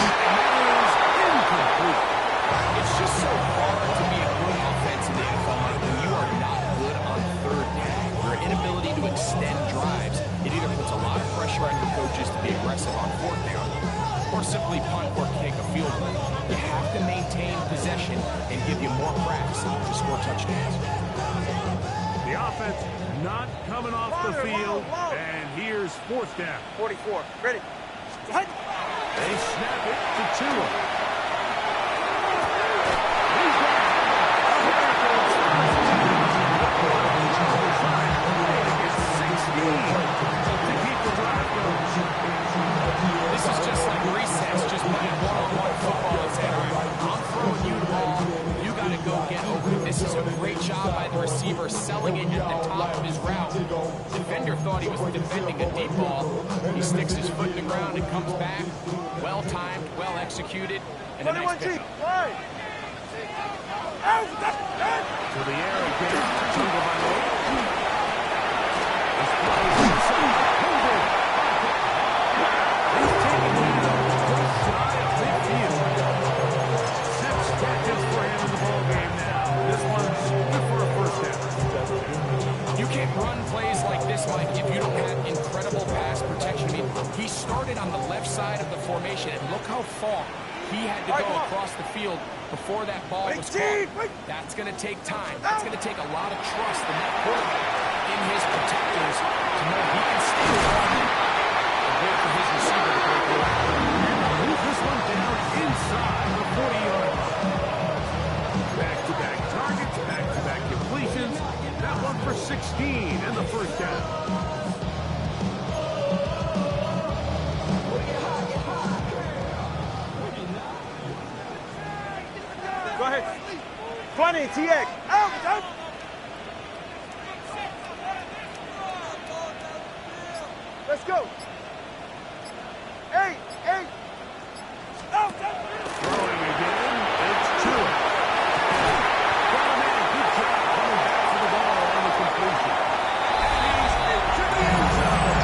And that is incomplete. It's just so hard to be a good offense in the NFL, Mike, when you are not good on third down. Your inability to extend drives, it either puts a lot of pressure on your coaches to be aggressive on fourth down, or simply punt or kick a field goal. You have to maintain possession and give you more cracks to score touchdowns. The offense not coming off the field, and here's fourth down. 44, ready. What? They snap it to Tua. This is just like recess, just playing one-on-one football and saying, all right, I'm throwing you the ball. You got to go get open. This is a great job by the receiver selling it at the top of his route. Defender thought he was defending a deep ball. He sticks his foot in the ground and comes back. Well-timed, well-executed, and a nice pickup. To the air again. Tonga Valera. Run plays like this, Mike, if you don't have incredible pass protection. I mean, he started on the left side of the formation, and look how far he had to go across the field before that ball was caught. That's going to take time. That's going to take a lot of trust in that quarterback, in his protectors, to know he can stay on and wait for his receiver to break through. Move this one down inside the 40-yard line. Back-to-back targets, back-to-back completions. That one for 16 and the first down. Go ahead. 20. 20, TX. Out. Let's go. 8. Out. Throwing again, it's Tua. Good job coming back for the ball on the completion. And he's into the end zone.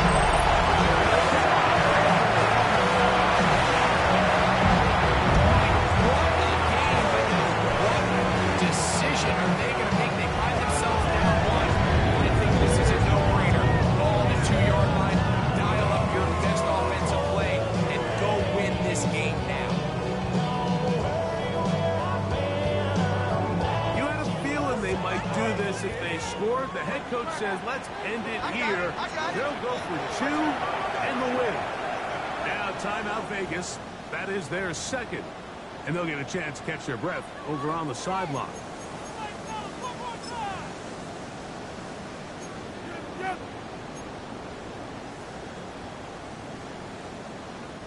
What decision are they going to make? They find themselves down one. I think this is a no-brainer. Ball on the 2-yard line, dial up your best offensive play, and go win this game now. You had a feeling they might do this if they scored. The head coach says, let's end it here. They'll go for 2 and the win. Now, timeout Vegas. That is their second. And they'll get a chance to catch their breath over on the sideline.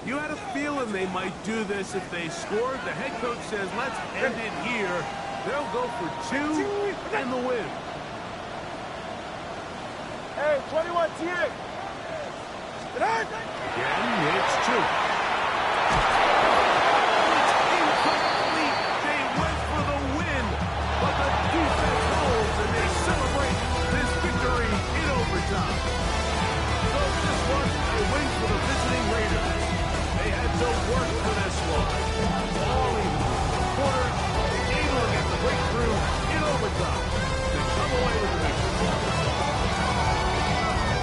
You had a feeling they might do this if they scored. The head coach says, let's end it here. They'll go for 2 and the win. Hey, 21, TX. Again, it's 2. It's incomplete. They went for the win, but the defense holds, and they celebrate this victory in overtime. So this was a win for the visiting Raiders. They had to work for this one. All in quarters, able to get the breakthrough in overtime to come away with the victory.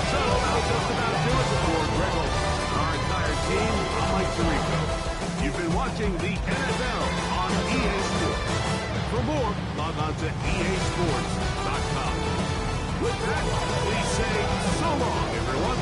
So that'll just about do it for Greg Olsen and our entire team. I'm Mike Tirico. You've been watching the NFL on EA Sports. For more, log on to easports.com. With that, we say so long, everyone.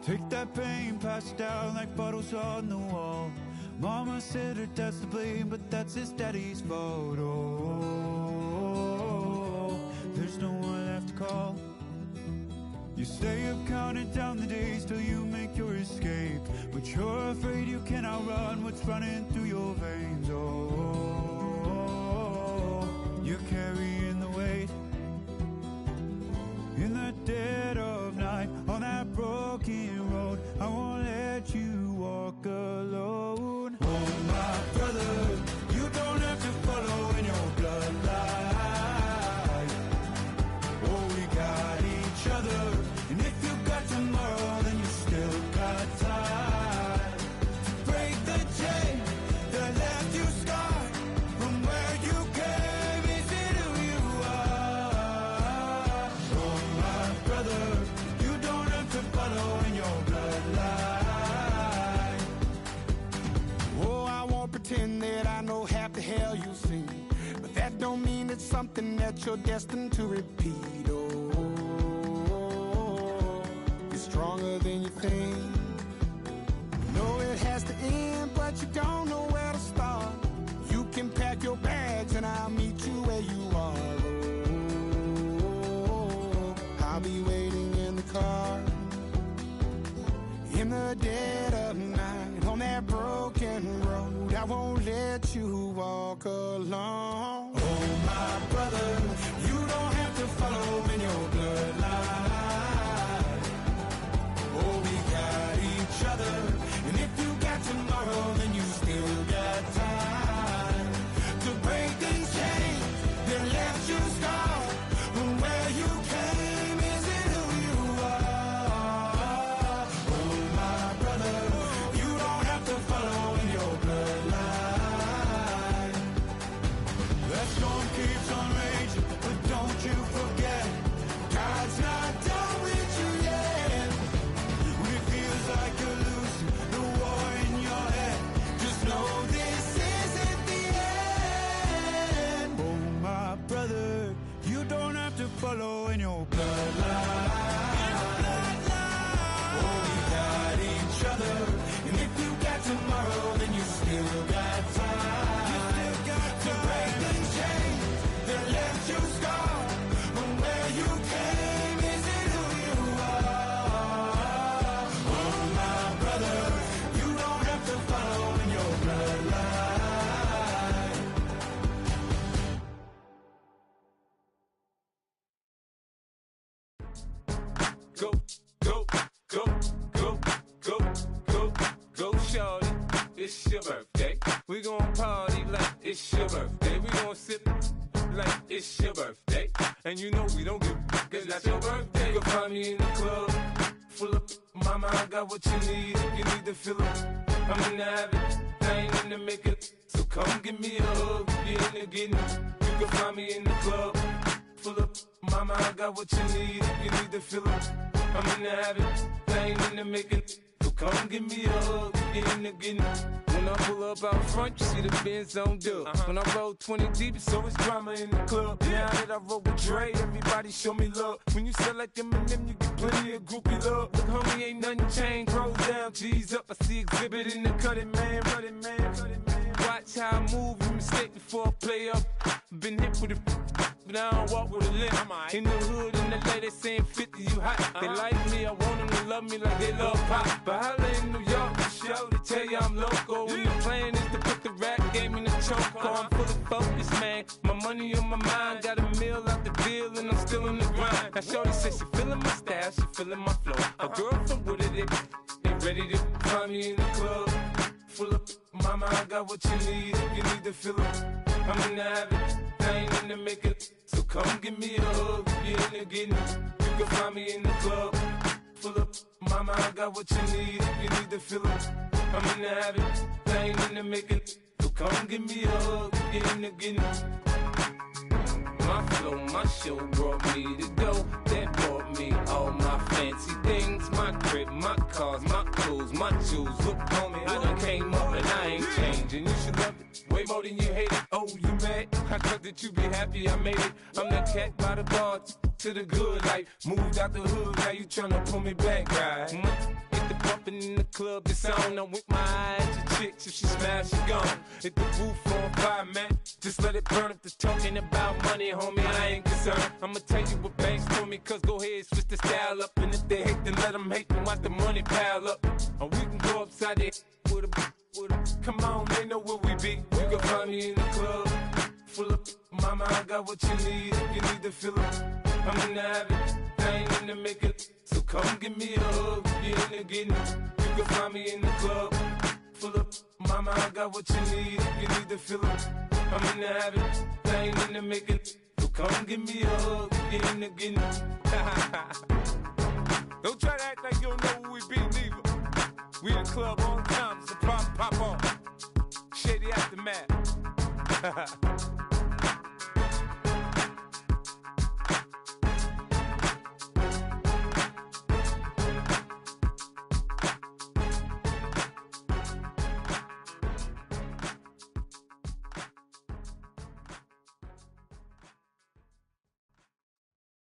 Take that pain, pass it down like bottles on the wall. Mama said her dad's to blame, but that's his daddy's fault. Oh, there's no one left to call. You stay up counting down the days till you make your escape, but you're afraid you can outrun what's running through your veins. Oh, you're carrying the weight in the dead of night on that broken road. I won't let you walk alone. Oh, my brother, you don't have to follow in your bloodline. Oh, we got each other, and if you got tomorrow, then you still got time to break the chain that left you scarred from where you came. Is it who you are? Oh, my brother, you don't have to follow in your bloodline. Oh, I won't pretend that I know half the hell you've seen, but that don't mean it's something that you're destined to repeat. Oh, you're stronger than you think. You know it has to end, but you don't know where to start. You can pack your bags and I'll meet you where you are. Oh, I'll be waiting in the car in the dead of night on that broken road. I won't let you walk alone. Oh, my brother, you don't have to follow in your bloodline. Oh, we got each other, and if you got tomorrow, then you still got time to break these chains that left you scarred from where you came. Is it who you are? Oh, my brother, you don't have to follow in your bloodline. That storm keeps on raging, but don't you forget, God's not done with you yet. When it feels like you're losing the war in your head, just know this isn't the end. Oh, my brother, you don't have to follow in your bloodline. Oh, we got each other, and if you got tomorrow, then you still got time to break the chain that left you scarred from where you came. Is it who you are? Oh, my brother, you don't have to follow in your bloodline. Go, go, go, go, go, go, go, shorty. It's your birthday. We gon' party like it's your birthday. We gon' sip like it's your birthday. And you know we don't give cause that's your birthday. You can find me in the club, full of mama, I got what you need. If you need to fill up, I'm in the habit, I ain't in the makeup. So come give me a hug, you're in the getting. You can find me in the club, full of mama, I got what you need. If you need to fill up, I'm in the habit, I ain't in the making. So come give me a hug, get in the getting. When I pull up out front, you see the Benz on dub. When I roll 20 deep, it's always drama in the club. Now that I roll with Dre, everybody show me love. When you sell like Eminem, you get plenty of groupie love. Look, homie, ain't nothing changed. Roll down, G's up. I see exhibit in the cutting, man. Running, man. Watch how I move, you mistake before I play up. Been hit with it, but I don't walk with a limp. In the hood, in the LA, they saying 50, you hot. They like me, I want them to love me like they love pop. But holla in New York, the show, they tell you I'm local. When the plan is to put the rap game in the choke. I'm full of focus, man. My money on my mind, got a meal out the deal, and I'm still in the grind. Now shorty says she feeling my style, she feeling my flow. A girl from Wooded, they ready to find me in the club. Full of mama, I got what you need. If you need to fill up, I'm in the habit, I ain't in the making. So come give me a hug, you're in the getting. You can find me in the club, full of mama, I got what you need. If you need to fill up, I'm in the habit, I ain't in the making. So come give me a hug, you're in the getting. My flow, my show brought me to go. That brought me all my fancy things. My crib, my cars, my clothes, my jewels. Look, homie, I done came up and I ain't changing. You should love it way more than you hate it. Oh, you mad? I thought that you be happy I made it. I'm that cat by the bar to the good life. Moved out the hood, now you tryna pull me back, right? It bumping in the club, it's on. I'm with my eyes to chicks, if she smash, she gone. Hit the roof on fire, man. Just let it burn. If they're talking about money, homie, I ain't concerned. I'ma tell you what banks for me, cause go ahead, switch the style up. And if they hate, then let them hate, then watch the money pile up. Or we can go upside there with a. Come on, they know where we be. You can find me in the club, full of mama, I got what you need. If you need to fill it, I'm in the habit, I ain't in the make it. So come give me a hug, you're in the getting it. You can find me in the club, full of mama, I got what you need. If you need to fill it, I'm in the habit, I ain't in the make it. So come give me a hug, you're in the getting it. Don't try to act like you don't know who we be, neither. We in the club all the time, it's a problem, pop on. Shady Aftermath.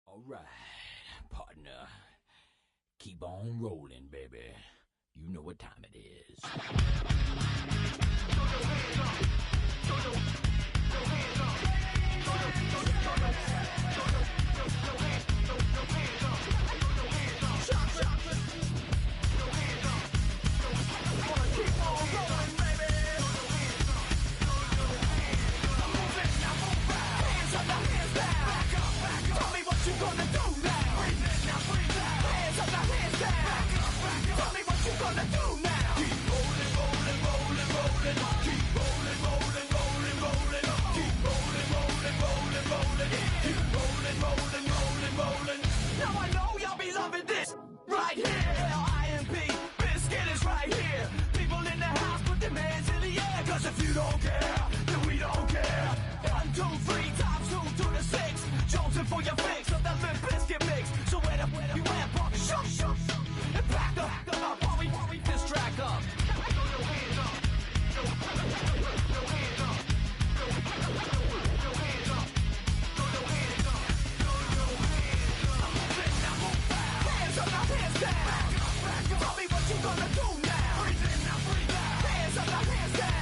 All right, partner. Keep on rolling, baby. You know what time it is. If you don't care, then we don't care. 1, 2, 3 times 2 to the 6. Jonesing for your fix of that Limp Bizkit mix. So where you at, punk? Shoot. And back up while we this track up. Hands up, now hands down. Tell me what you gonna do now. Hands up, now hands down.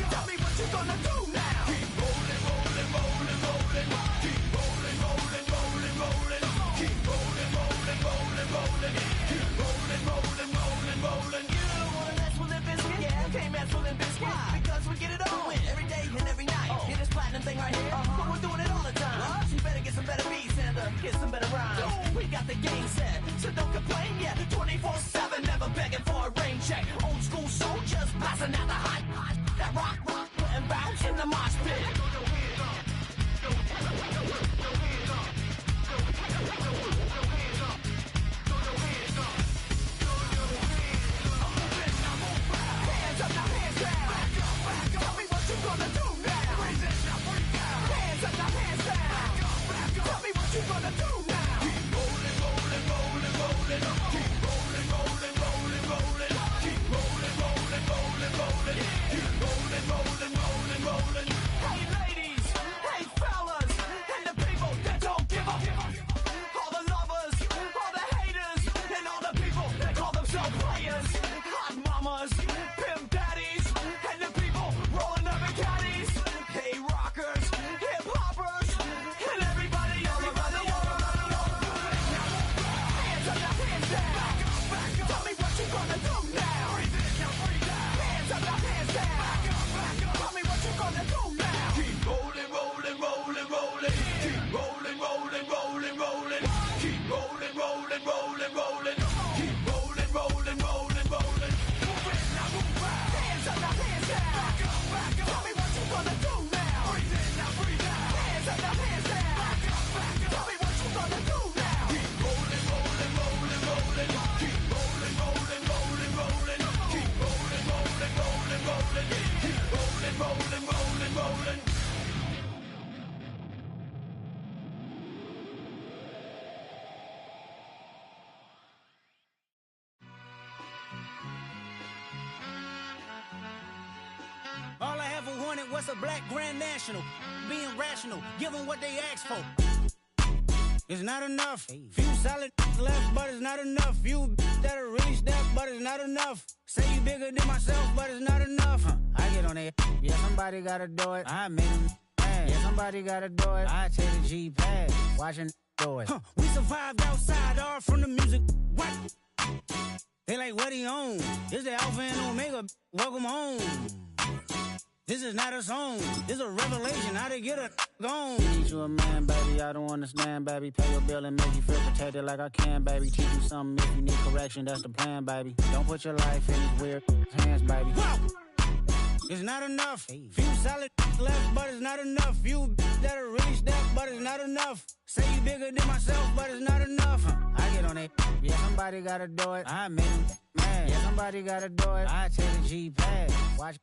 Tell me what you gonna do now. Keep rolling, rolling, rolling, rolling. Keep rolling, rolling, rolling, rolling. Keep rolling, rolling, rolling, rolling. Keep rolling, rolling, rolling, rolling. You don't wanna mess with Limp Bizkit? Yeah, can't mess with Limp Bizkit. Why? Because we get it on every day and every night. Get this platinum thing right here. But we're doing it all the time. So you better get some better beats and get some better rhymes. We got the game set, so don't complain. Yeah, 24/7, never begging for a rain check. Old school soldiers blasting out the hot. That rock, and bounce in the mosh pit. Hands up, now hands down. Tell me what you gonna do now. Hands up, now hands down. Tell me what you gonna do now. Keep rolling, rolling, rolling, rolling. Keep rolling, rolling, rolling, rolling. Keep rolling, rolling, rolling, rolling. Keep rolling, rolling, rolling, rolling. Hey ladies, hey fellas, and the people that don't give up. All the lovers, all the haters, and all the people that call themselves players. Hot mamas, pimp daddies, and the people rolling up in caddies. Hey rockers, hip hoppers, and everybody all around the world. Hands up, now hands down. Tell me what you gonna do now. Hands up, now hands down. Tell me what you gonna do now. Keep rolling, rolling, rolling, rolling. Keep rolling, rolling, rolling, rolling. Keep rolling, rolling, rolling, rolling. Keep rolling, rolling, rolling, rolling. Move it, now move out. Hands up, now hands down. Tell me what you gonna do now. Breathe in, now breathe out. Hands up, now hands down. Tell me what you gonna do now. Keep rolling, rolling, rolling, rolling. Keep rolling, rolling, rolling, rolling. Keep rolling, rolling, rolling, rolling. Keep rolling, rolling, rolling, rolling. All I ever wanted was a black grand national. Being rational, give them what they ask for. It's not enough. Few solid left, but it's not enough. You that'll really step, but it's not enough. Say you bigger than myself, but it's not enough. I get on it. Yeah, somebody gotta do it. I made him mad. Yeah, somebody gotta do it. I take the G-pad. Watching do it. We survived outside, all from the music. What? They like, what he on? This the Alpha and Omega. Welcome home. This is not a song. This a revelation. How to get a gone. Need you a man, baby. I don't understand, baby. Pay your bill and make you feel protected like I can, baby. Teach you something if you need correction. That's the plan, baby. Don't put your life in these weird hands, baby. Whoa! It's not enough. Few solid left, but it's not enough. Few that'll really step, but it's not enough. Say you bigger than myself, but it's not enough. I get on it. Yeah, somebody gotta do it. I made him mad. Yeah, somebody gotta do it. I take the G-pad. Watch.